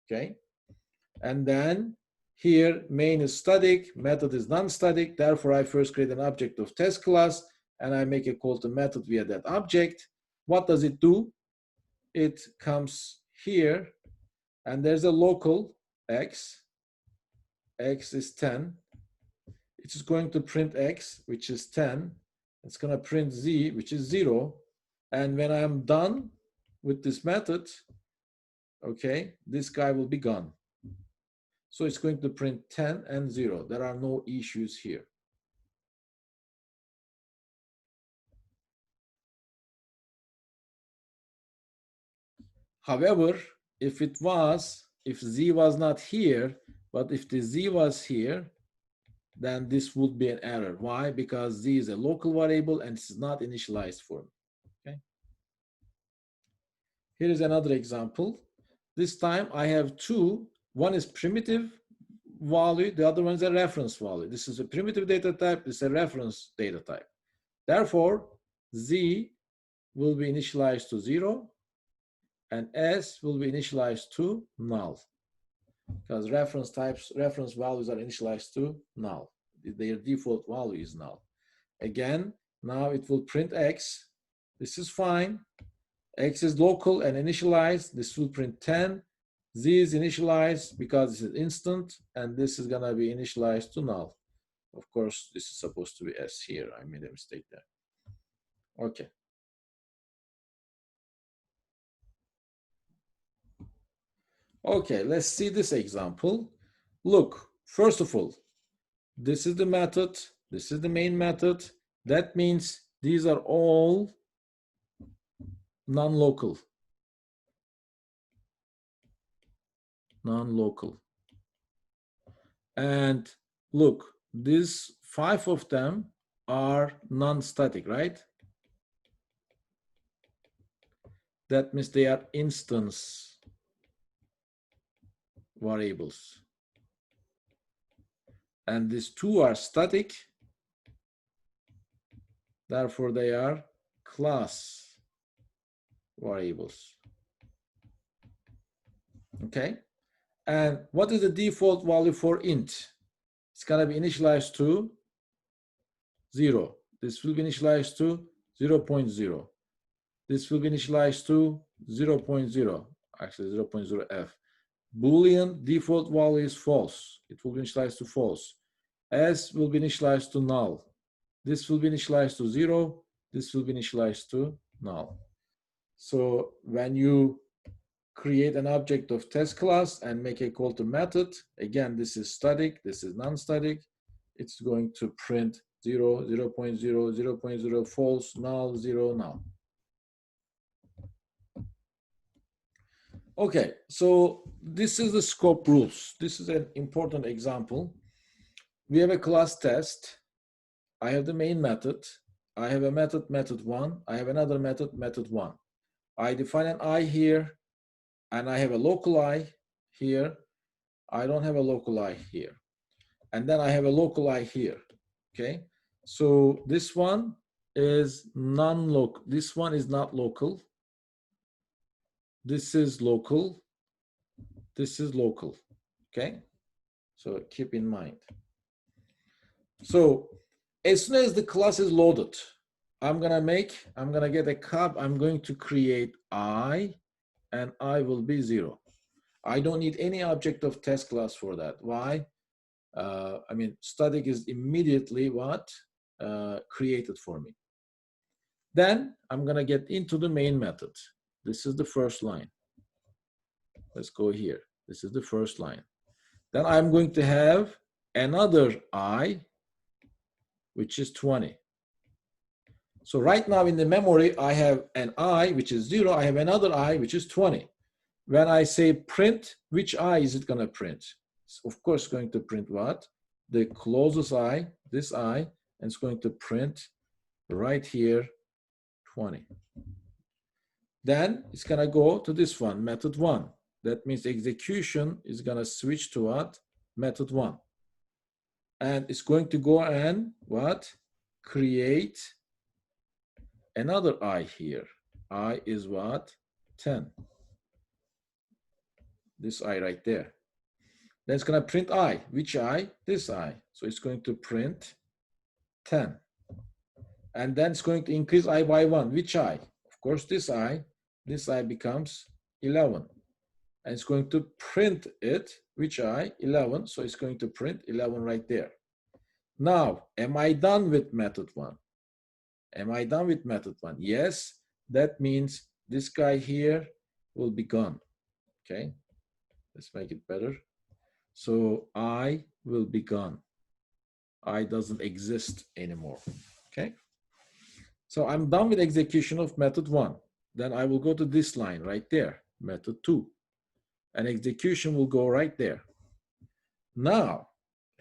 Okay? And then here, main is static, method is non-static. Therefore, I first create an object of test class, and I make a call to method via that object. What does it do? It comes here, and there's a local x. X is 10. It is going to print x, which is 10. It's going to print z, which is 0. And when I'm done with this method, okay, this guy will be gone. So it's going to print 10 and 0. There are no issues here. However, if z was not here, but if the z was here, then this would be an error. Why? Because z is a local variable and it's not initialized for me. Okay. Here is another example. This time I have two. One is primitive value, the other one is a reference value. This is a primitive data type, this is a reference data type. Therefore, z will be initialized to 0 and s will be initialized to null, because reference values are initialized to null. Their default value is null. Again, now it will print x. This is fine. X is local and initialized. This will print 10. Z is initialized because this is instant, and this is gonna be initialized to null. Of course, this is supposed to be S here. I made a mistake there. Okay. Okay, let's see this example. Look, first of all, this is the method. This is the main method. That means these are all non-local. Non-local. And look, these 5 of them are non-static, right? That means they are instance variables. And these 2 are static. Therefore, they are class variables. Okay. And what is the default value for int? It's going to be initialized to 0. This will be initialized to 0.0. This will be initialized to 0.0, actually 0.0f. Boolean default value is false. It will be initialized to false. S will be initialized to null. This will be initialized to 0. This will be initialized to null. So when you create an object of test class and make a call to method, again, this is static, this is non-static. It's going to print 0, 0.0, 0.0, false, null, 0, null. Okay, so this is the scope rules. This is an important example. We have a class test. I have the main method. I have a method, method1. I have another method, method1. I define an I here, and I have a local I here. I don't have a local I here. And then I have a local I here, okay? So this one is non-local. This one is not local. This is local. This is local, okay? So keep in mind. So as soon as the class is loaded, I'm gonna get a cub, I'm going to create I, and I will be 0. I don't need any object of test class for that. Why? I mean, static is immediately what? Created for me. Then I'm gonna get into the main method. This is the first line. Let's go here. This is the first line. Then I'm going to have another I, which is 20. So right now in the memory, I have an I, which is 0. I have another I, which is 20. When I say print, which I is it going to print? It's of course going to print what? The closest I, this I, and it's going to print right here, 20. Then it's going to go to this one, method 1. That means execution is going to switch to what? Method 1. And it's going to go and what? Create another I here. I is what? 10. This I right there. Then it's going to print I. Which I? This I. So it's going to print 10. And then it's going to increase I by 1. Which I? Of course, this I. This I becomes 11. And it's going to print it. Which I? 11. So it's going to print 11 right there. Now, am I done with method 1? Am I done with method 1? Yes. That means this guy here will be gone. Okay. Let's make it better. So I will be gone. I doesn't exist anymore. Okay. So I'm done with execution of method 1. Then I will go to this line right there, method 2. And execution will go right there. Now,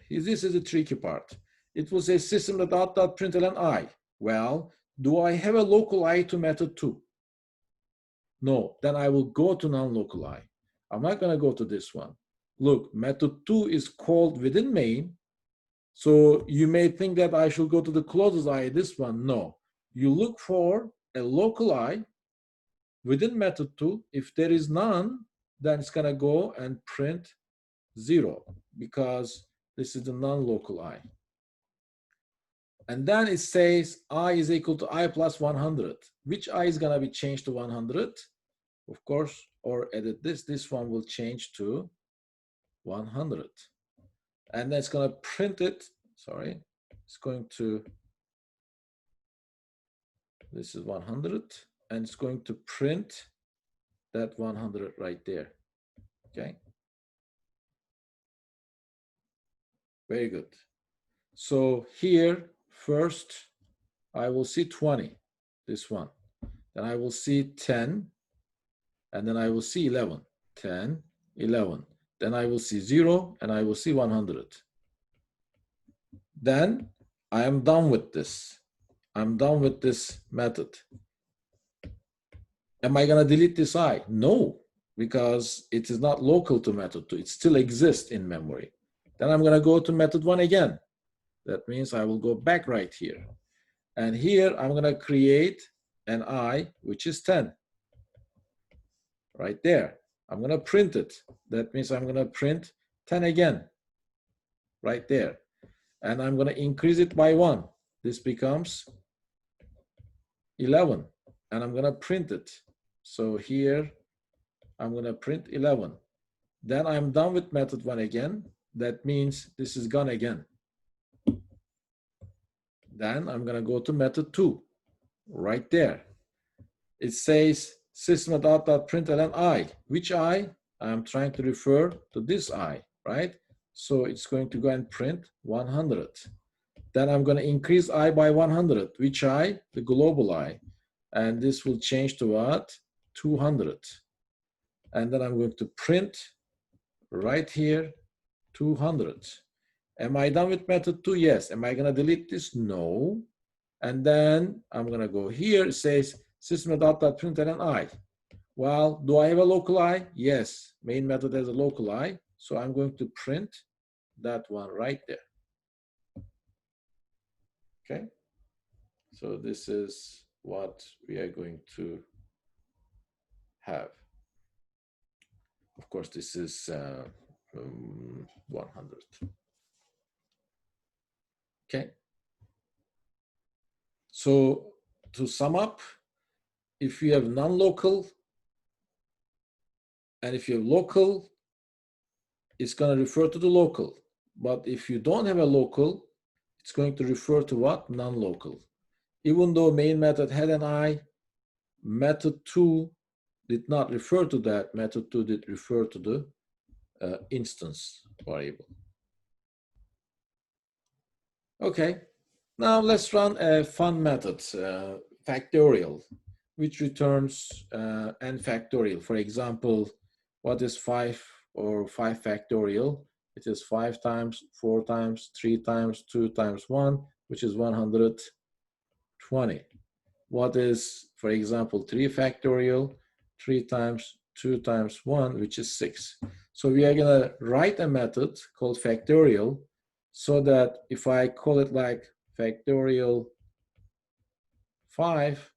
this is the tricky part. It will say system.out.println I. Well, do I have a local I to method 2? No, then I will go to non-local I. I'm not going to go to this one. Look, method 2 is called within main. So you may think that I should go to the closest I, this one. No, you look for a local I within method 2. If there is none, then it's going to go and print 0 because this is the non-local I. And then it says I is equal to I plus 100. Which I is going to be changed to 100? Of course, or edit this. This one will change to 100. And then it's going to print it. Sorry, it's going to, this is 100. And it's going to print that 100 right there. Okay. Very good. So here, first, I will see 20, this one. Then I will see 10. And then I will see 11. 10, 11. Then I will see 0, and I will see 100. Then I am done with this. I'm done with this method. Am I going to delete this I? No, because it is not local to method 2. It still exists in memory. Then I'm going to go to method 1 again. That means I will go back right here. And here I'm going to create an I, which is 10. Right there. I'm going to print it. That means I'm going to print 10 again. Right there. And I'm going to increase it by 1. This becomes 11. And I'm going to print it. So here, I'm going to print 11. Then I'm done with method 1 again. That means this is gone again. Then I'm going to go to method 2. Right there. It says system.out.println I. Which I? I'm trying to refer to this I, right? So it's going to go and print 100. Then I'm going to increase I by 100. Which I? The global I. And this will change to what? 200. And then I'm going to print right here 200. Am I done with method 2? Yes. Am I going to delete this? No. And then I'm going to go here. It says system.out.println I. Well, do I have a local I? Yes. Main method has a local I. So I'm going to print that one right there. Okay. So this is what we are going to have. Of course, this is 100. Okay. So to sum up, if you have non-local and if you have local, it's going to refer to the local. But if you don't have a local, it's going to refer to what? Non-local. Even though main method had an I, method 2 did not refer to that. Method 2 did refer to the instance variable. Okay, now let's run a fun method, factorial, which returns n factorial. For example, what is 5 or 5 factorial? It is 5 times, 4 times, 3 times, 2 times 1, which is 120. What is, for example, 3 factorial? 3 times 2 times 1, which is 6. So we are going to write a method called factorial so that if I call it like factorial 5,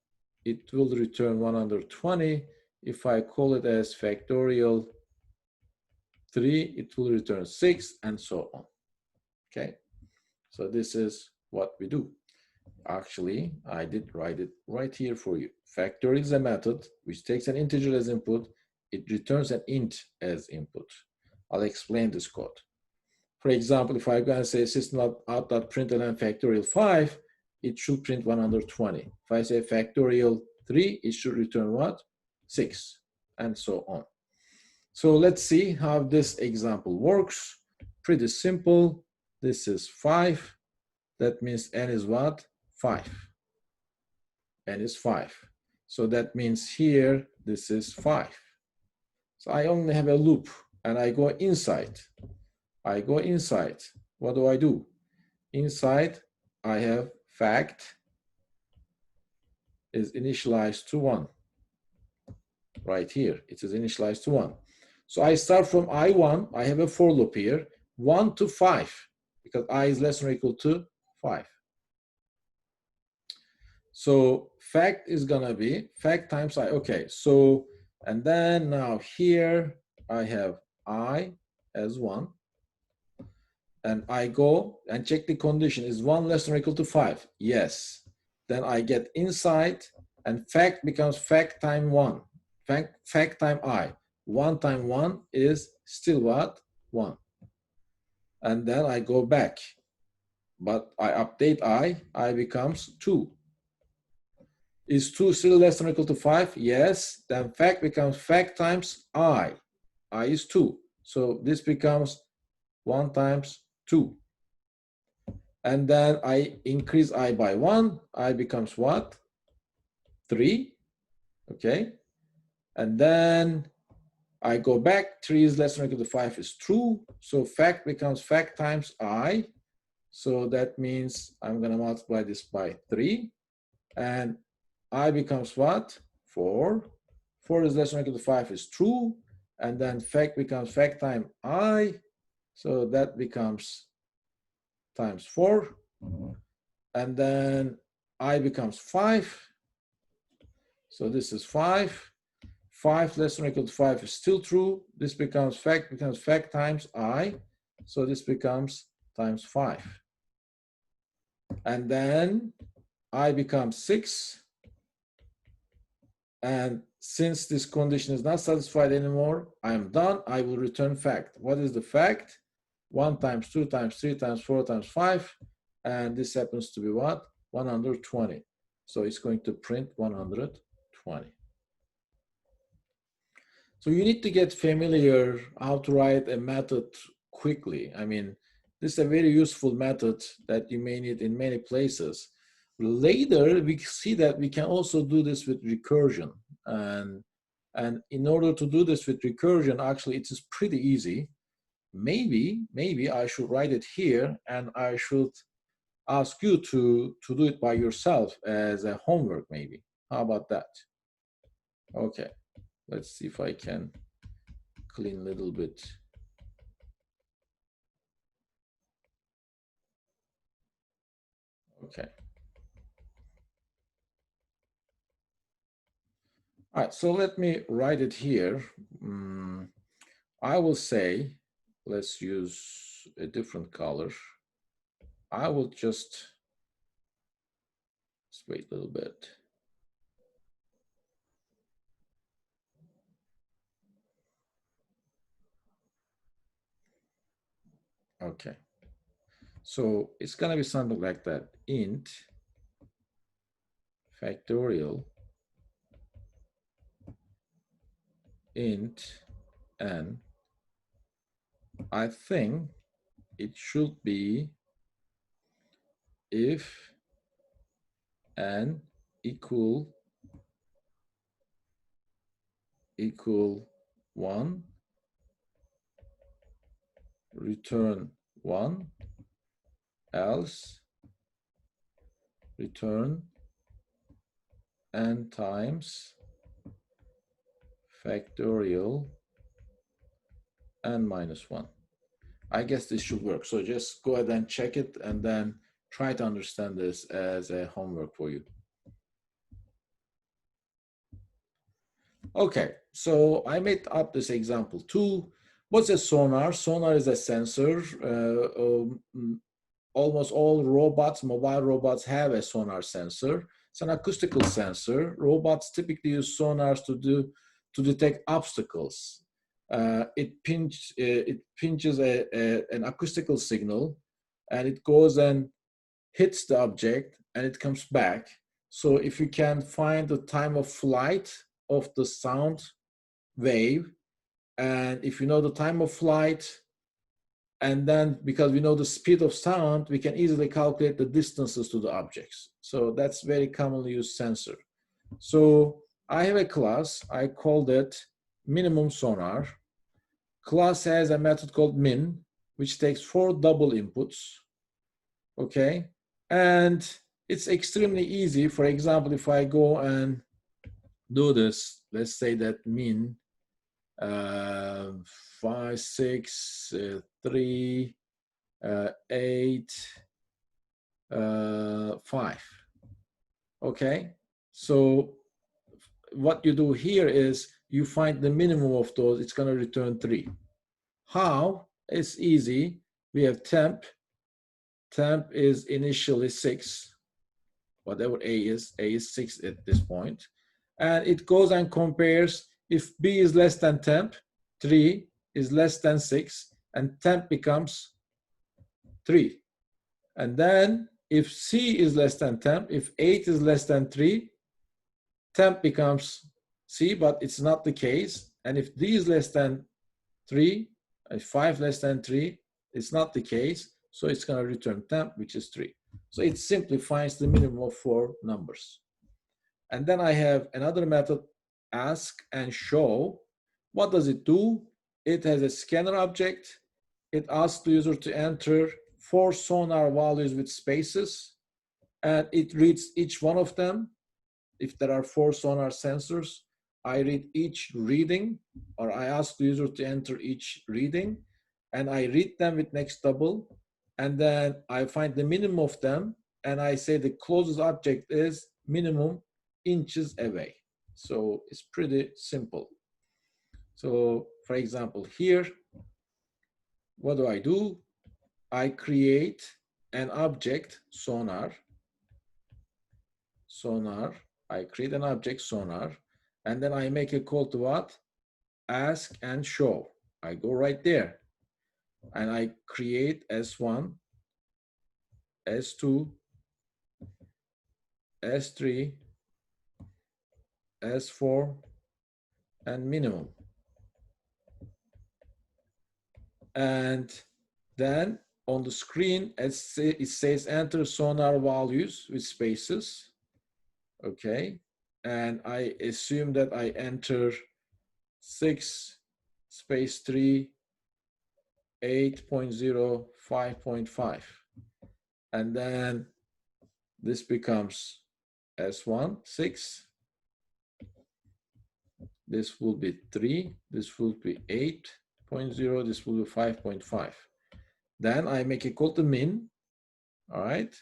it will return 120. If I call it as factorial 3, it will return 6, and so on. Okay, so this is what we do. Actually, I did write it right here for you. Factorial is a method which takes an integer as input. It returns an int as input. I'll explain this code. For example, if I'm going to say system.out.println factorial 5, it should print 120. If I say factorial 3, it should return what? 6, and so on. So let's see how this example works. Pretty simple. This is 5. That means n is what? 5. N is 5. So that means here, this is 5. So I only have a loop, and I go inside. I go inside. What do I do? Inside, I have fact is initialized to 1. Right here, it is initialized to 1. So I start from I1. I have a for loop here, 1 to 5, because I is less than or equal to 5. So fact is gonna be fact times I. Okay, so and then now here I have I as 1, and I go and check the condition. Is 1 less than or equal to 5? Yes. Then I get inside, and fact becomes fact time 1. Fact time I. 1 time 1 is still what? 1. And then I go back, but I update I becomes 2. Is 2 still less than or equal to 5? Yes. Then fact becomes fact times I. I is 2. So this becomes 1 times 2. And then I increase I by 1. I becomes what? 3. Okay. And then I go back. 3 is less than or equal to 5 is true. So fact becomes fact times I. So that means I'm going to multiply this by 3. And I becomes what? 4. 4 is less than or equal to 5 is true. And then fact becomes fact time I. So that becomes times 4. And then I becomes 5. So this is 5. 5 less than or equal to 5 is still true. This becomes fact times I. So this becomes times 5. And then I becomes 6. And since this condition is not satisfied anymore, I am done. I will return fact. What is the fact? 1 times 2 times 3 times 4 times 5. And this happens to be what? 120. So it's going to print 120. So you need to get familiar how to write a method quickly. I mean, this is a very useful method that you may need in many places. Later, we see that we can also do this with recursion. And in order to do this with recursion, actually, it is pretty easy. Maybe I should write it here, and I should ask you to do it by yourself as a homework, maybe. How about that? Okay, let's see if I can clean a little bit. Okay. All right, so let me write it here. I will say, let's use a different color. I will just wait a little bit. Okay. So it's going to be something like that. Int factorial int n. I think it should be if n equal 1, return 1, else return n times factorial n minus 1. I guess this should work. So just go ahead and check it and then try to understand this as a homework for you. Okay, so I made up this example too. What's a sonar? Sonar is a sensor. Almost all robots, mobile robots, have a sonar sensor. It's an acoustical sensor. Robots typically use sonars to detect obstacles. It pinches an acoustical signal, and it goes and hits the object, and it comes back. So if you can find the time of flight of the sound wave, and if you know the time of flight, and then because we know the speed of sound, we can easily calculate the distances to the objects. So that's very commonly used sensor. So I have a class, I called it minimum sonar. Class has a method called min, which takes 4 double inputs, okay? And it's extremely easy. For example, if I go and do this, let's say that min 5, 6, 3, 8, 5. Okay, so what you do here is you find the minimum of those. It's going to return 3. How? It's easy. We have temp. Temp is initially 6. Whatever A is 6 at this point. And it goes and compares if B is less than temp, 3 is less than 6, and temp becomes 3. And then if C is less than temp, if 8 is less than 3, temp becomes C, but it's not the case. And if D is less than 3, if 5 less than 3, it's not the case. So it's going to return temp, which is 3. So it simply finds the minimum of 4 numbers. And then I have another method, ask and show. What does it do? It has a scanner object. It asks the user to enter 4 sonar values with spaces, and it reads each one of them. If there are 4 sonar sensors, I read each reading, or I ask the user to enter each reading, and I read them with next double, and then I find the minimum of them, and I say the closest object is minimum inches away. So it's pretty simple. So for example, here, what do? I create an object, sonar. I create an object, sonar, and then I make a call to what? Ask and show. I go right there, and I create S1, S2, S3, S4, and minimum. And then on the screen, it says enter sonar values with spaces. Okay, and I assume that I enter 6, space 3, 8.0, 5.5. And then this becomes S1, 6. This will be 3. This will be 8.0. This will be 5.5. Then I make a call to min. All right.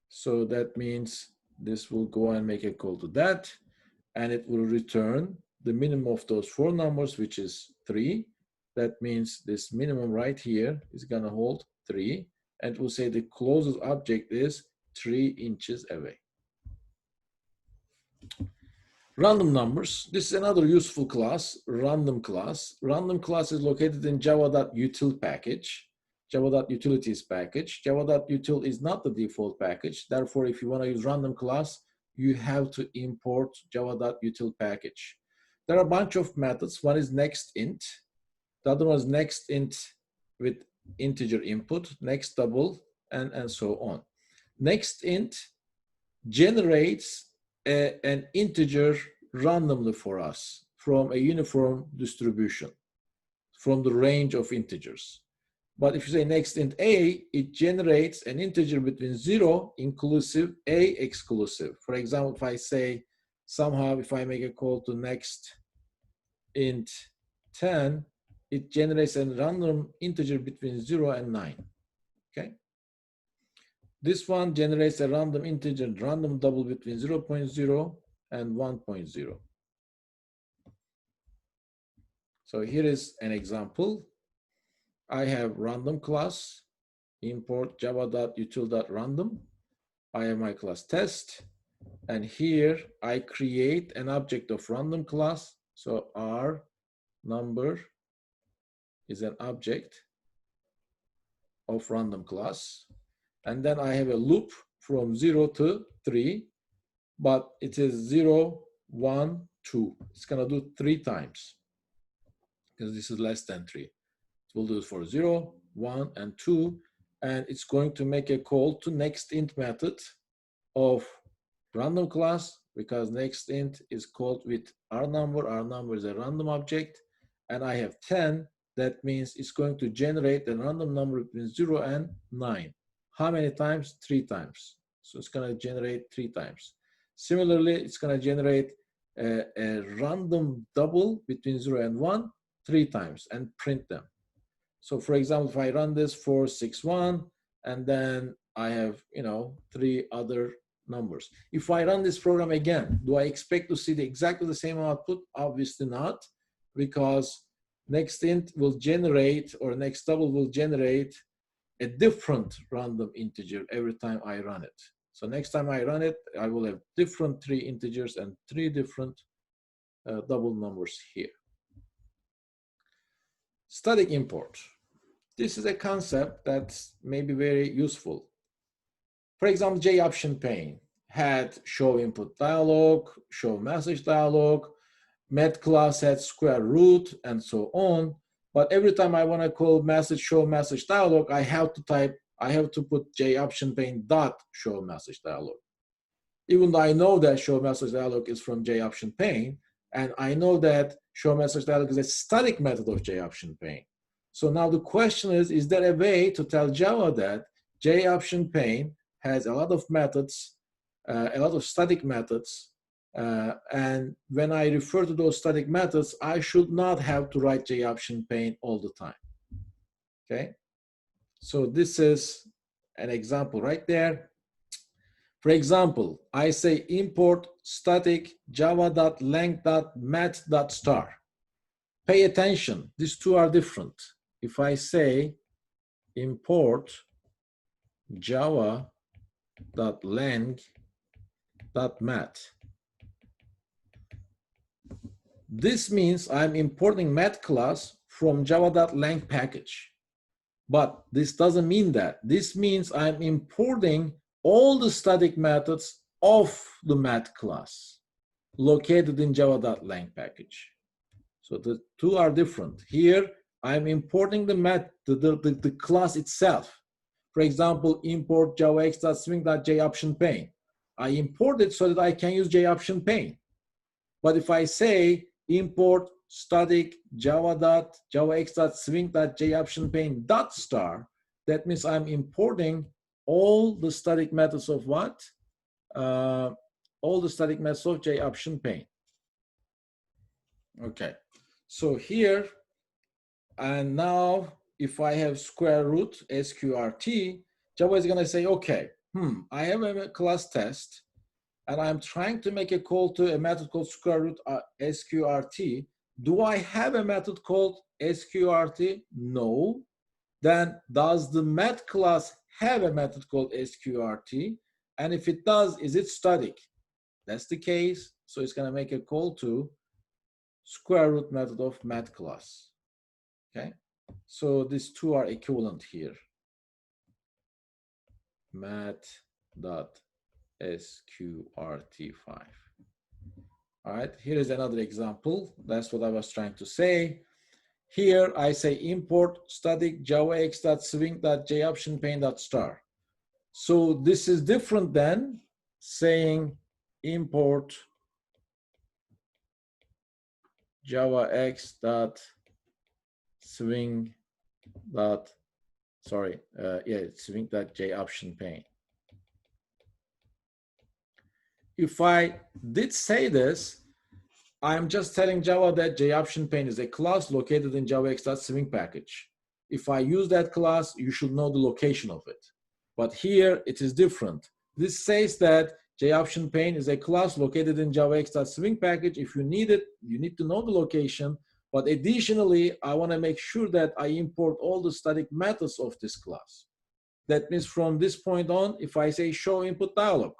So that means this will go and make a call to that, and it will return the minimum of those 4 numbers, which is 3. That means this minimum right here is going to hold 3. And we'll say the closest object is 3 inches away. Random numbers. This is another useful class, random class. Random class is located in java.util package, java.utilities package. Java.util is not the default package. Therefore, if you want to use random class, you have to import java.util package. There are a bunch of methods. One is nextInt. The other one is nextInt with integer input, next double, and so on. NextInt generates an integer randomly for us from a uniform distribution, from the range of integers. But if you say nextInt a, it generates an integer between 0 inclusive, a exclusive. For example, if I say somehow, if I make a call to nextInt 10, it generates a random integer between 0 and 9. Okay. This one generates a random integer, random double between 0.0 and 1.0. So here is an example. I have random class, import java.util.random. I have my class test. And here I create an object of random class. So R number is an object of random class. And then I have a loop from 0 to 3, but it is 0, 1, 2. It's going to do 3 times because this is less than 3. It will do it for 0, 1, and 2. And it's going to make a call to nextInt method of random class because nextInt is called with R number. R number is a random object. And I have 10. That means it's going to generate a random number between 0 and 9. How many times? 3 times. So it's going to generate 3 times. Similarly, it's going to generate a random double between 0 and 1 3 times and print them. So for example, if I run this for 6.1 and then I have, 3 other numbers. If I run this program again, do I expect to see exactly the same output? Obviously not, because nextInt will generate, or next double will generate a different random integer every time I run it. So next time I run it, I will have different 3 integers and 3 different double numbers here. Static import. This is a concept that may be very useful. For example, JOption pane had show input dialog, show message dialog, met class had square root, and so on. But every time I want to call message show message dialog, I have to put JOption pane dot show message dialog. Even though I know that show message dialog is from JOption pane, and I know that show message dialog is a static method of JOption pane. So now the question is there a way to tell Java that JOption pane has a lot of methods, a lot of static methods, and when I refer to those static methods, I should not have to write JOption pane all the time. Okay, so this is an example right there. For example, I say import static java.length.mat.star. Pay attention, these two are different. If I say import java.length.mat, this means I'm importing mat class from java.length package. But this doesn't mean that. This means I'm importing all the static methods of the mat class located in java.length package. So the two are different. Here, I'm importing the class itself. For example, import javax.swing.joption pane. I import it so that I can use joption pane. But if I say import static javax.swing.joption pane dot star, that means I'm importing all the static methods of what? All the static methods of joption pane. Okay, so here, and now if I have square root sqrt, Java is going to say, okay, I have a class test, and I'm trying to make a call to a method called square root sqrt. Do I have a method called sqrt? No. Then does the math class have a method called sqrt? And if it does, is it static? That's the case. So it's going to make a call to square root method of math class. Okay. So these two are equivalent here. math.sqrt5. All right, here is another example. That's what I was trying to say. Here I say import static javax.swing.joptionPane.star. So this is different than saying import javax.swing. Swing.joptionPane. If I did say this, I'm just telling Java that joptionPane is a class located in javax.swing package. If I use that class, you should know the location of it. But here it is different. This says that joptionPane is a class located in javax.swing package. If you need it, you need to know the location. But additionally, I want to make sure that I import all the static methods of this class. That means from this point on, if I say show input dialog,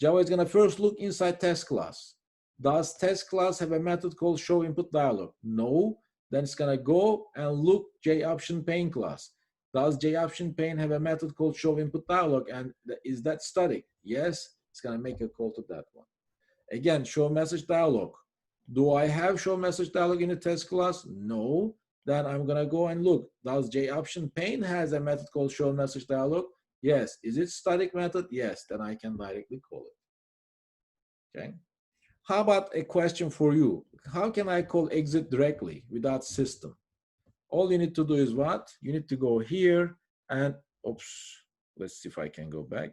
Java is going to first look inside test class. Does test class have a method called show input dialog? No. Then it's going to go and look joptionPane class. Does joptionPane have a method called show input dialog? And is that static? Yes. It's going to make a call to that one. Again, show message dialog. Do I have show message dialog in the test class? No. Then I'm going to go and look. Does joptionPane has a method called show message dialog? Yes. Is it static method? Yes. Then I can directly call it. Okay. How about a question for you? How can I call exit directly without system? All you need to do is what? You need to go here and, oops, let's see if I can go back.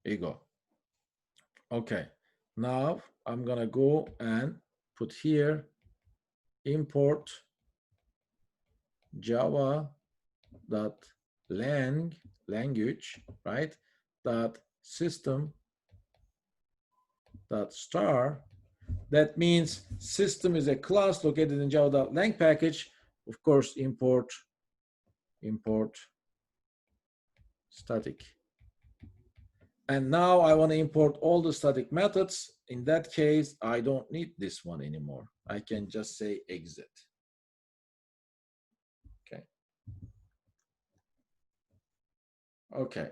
Here you go. Okay, now I'm gonna go and put here import java.language, right? .system.star. That means system is a class located in java.lang package. Of course, import static. And now I want to import all the static methods. In that case, I don't need this one anymore. I can just say exit. Okay. Okay.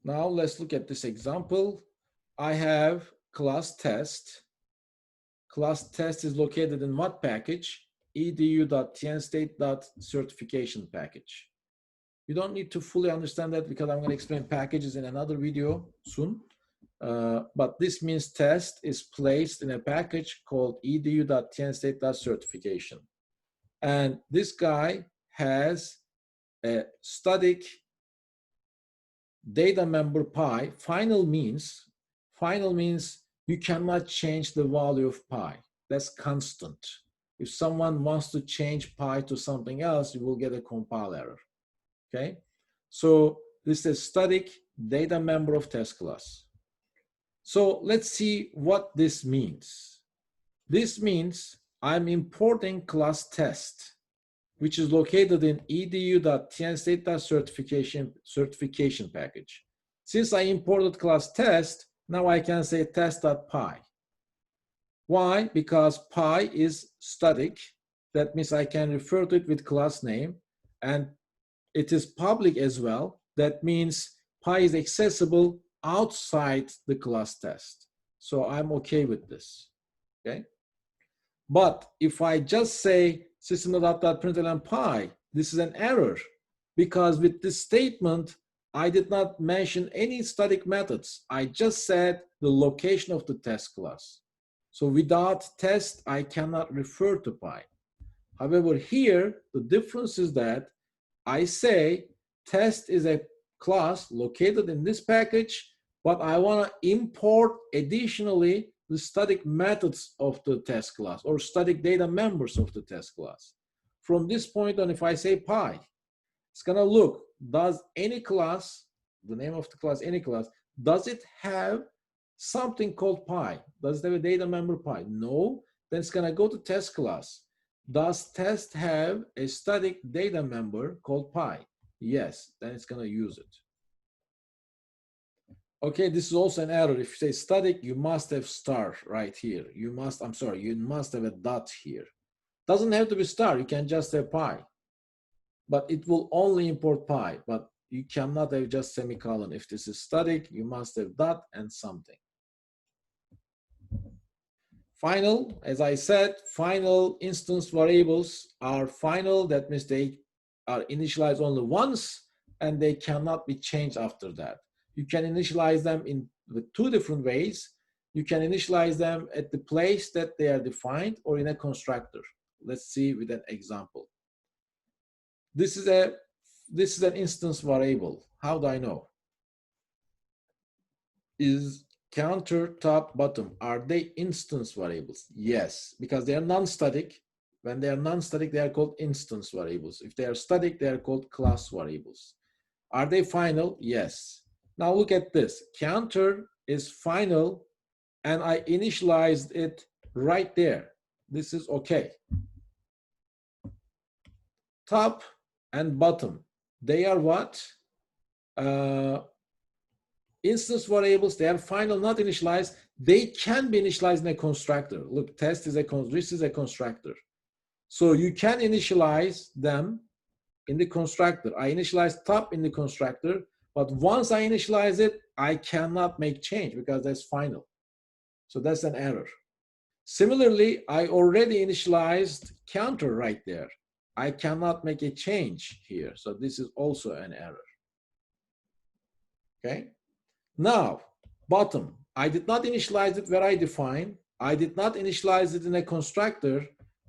Now let's look at this example. I have class test. Class test is located in what package? edu.tnstate.certification package. You don't need to fully understand that because I'm going to explain packages in another video soon. But this means test is placed in a package called edu.tnstate.certification. And this guy has a static data member pi. Final means you cannot change the value of pi. That's constant. If someone wants to change pi to something else, you will get a compile error. Okay, so this is static data member of test class. So let's see what this means. This means I'm importing class test, which is located in edu.tnstate.certification package. Since I imported class test, now I can say test.py. Why? Because pi is static. That means I can refer to it with class name, and it is public as well. That means pi is accessible outside the class test. So I'm okay with this, okay? But if I just say system.out.println pi, this is an error because with this statement, I did not mention any static methods. I just said the location of the test class. So without test, I cannot refer to pi. However, here, the difference is that I say test is a class located in this package, but I want to import additionally the static methods of the test class or static data members of the test class. From this point on, if I say pi, it's going to look, does any class, the name of the class, any class, does it have something called pi. Does it have a data member pi? No. Then it's gonna go to test class. Does test have a static data member called pi? Yes, then it's gonna use it. Okay, this is also an error. If you say static, you must have star right here. You must have a dot here. Doesn't have to be star, you can just have pi. But it will only import pi, but you cannot have just semicolon. If this is static, you must have dot and something. Final, as I said, final instance variables are final. That means they are initialized only once and they cannot be changed after that. You can initialize them with two different ways. You can initialize them at the place that they are defined or in a constructor. Let's see with an example. This is an instance variable. How do I know? Is counter, top, bottom, are they instance variables? Yes, because they are non-static. When they are non-static, they are called instance variables. If they are static, they are called class variables. Are they final? Yes. Now look at this. Counter is final, and I initialized it right there. This is okay. Top and bottom, they are what? Instance variables, they are final, not initialized. They can be initialized in a constructor. Look, test is this is a constructor. So you can initialize them in the constructor. I initialize top in the constructor, but once I initialize it, I cannot make change because that's final. So that's an error. Similarly, I already initialized counter right there. I cannot make a change here. So this is also an error. Okay. Now, bottom, I did not initialize it where I define. I did not initialize it in a constructor.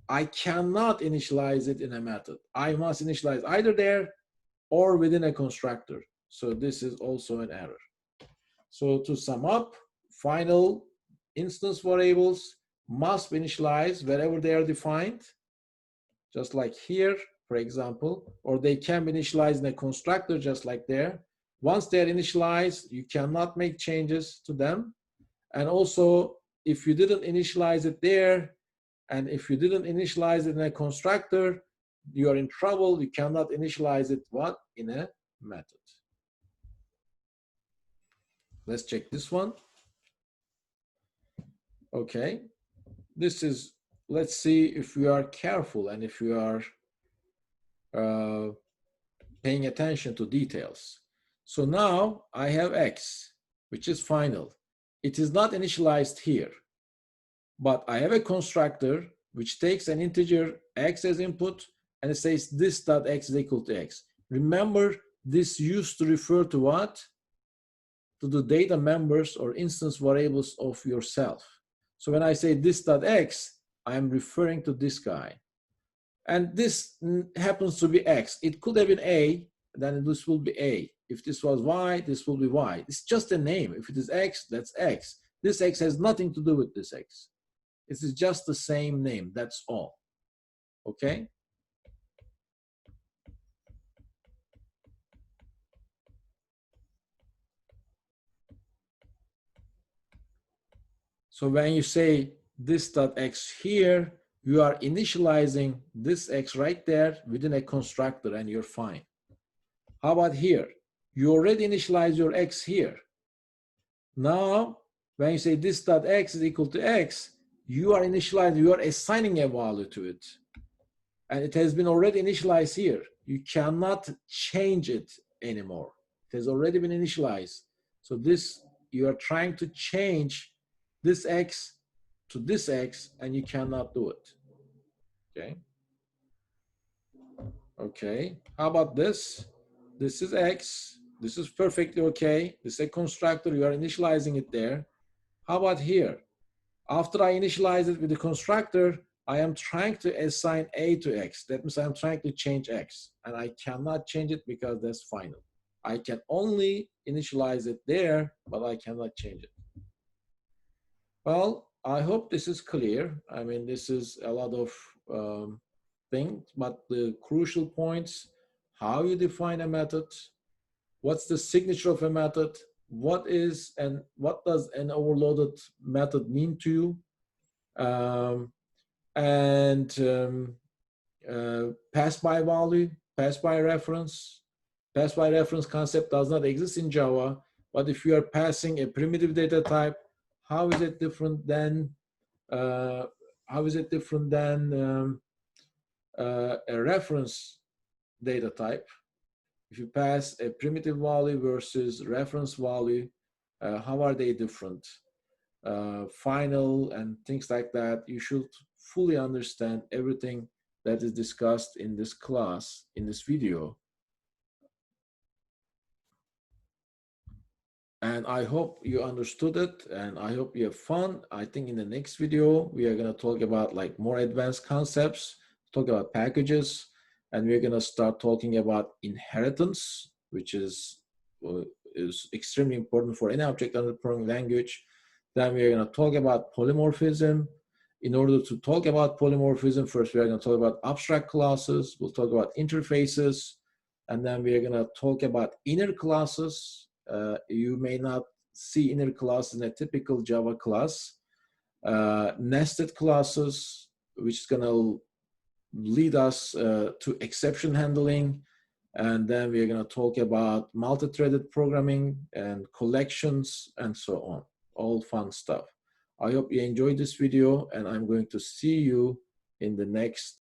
I cannot initialize it in a method. I must initialize either there or within a constructor. So this is also an error. So to sum up, final instance variables must be initialized wherever they are defined, just like here, for example, or they can be initialized in a constructor just like there. Once they're initialized, you cannot make changes to them. And also, if you didn't initialize it there, and if you didn't initialize it in a constructor, you are in trouble. You cannot initialize it what? In a method. Let's check this one. Okay. This is, let's see if we are careful and if we are paying attention to details. So now I have X, which is final. It is not initialized here, but I have a constructor which takes an integer X as input and it says this dot X is equal to X. Remember, this used to refer to what? To the data members or instance variables of yourself. So when I say this dot X, I'm referring to this guy. And this happens to be X. It could have been A, then this will be A. If this was Y, this will be Y. It's just a name. If it is X, that's X. This X has nothing to do with this X. It is just the same name, that's all. Okay? So when you say this dot X here, you are initializing this X right there within a constructor and you're fine. How about here? You already initialize your X here. Now, when you say this dot X is equal to X, you are initializing, you are assigning a value to it. And it has been already initialized here. You cannot change it anymore. It has already been initialized. So this, you are trying to change this X to this X, and you cannot do it. Okay. Okay. How about this? This is X. This is perfectly okay. This is a constructor. You are initializing it there. How about here? After I initialize it with the constructor, I am trying to assign A to X. That means I'm trying to change X. And I cannot change it because that's final. I can only initialize it there, but I cannot change it. Well, I hope this is clear. I mean, this is a lot of things, but the crucial points, how you define a method, what's the signature of a method, what does an overloaded method mean to you, and pass by value, pass by reference. Pass by reference concept does not exist in Java, but if you are passing a primitive data type, how is it different than a reference data type? If you pass a primitive value versus reference value, how are they different? Final and things like that. You should fully understand everything that is discussed in this class, in this video. And I hope you understood it, and I hope you have fun. I think in the next video, we are going to talk about like more advanced concepts, talk about packages, and we're going to start talking about inheritance, which is extremely important for any object-oriented programming language. Then we're going to talk about polymorphism. In order to talk about polymorphism, first we are going to talk about abstract classes. We'll talk about interfaces, and then we are going to talk about inner classes. You may not see inner classes in a typical Java class. Nested classes, which is going to lead us to exception handling. And then we're going to talk about multi-threaded programming and collections and so on. All fun stuff. I hope you enjoyed this video, and I'm going to see you in the next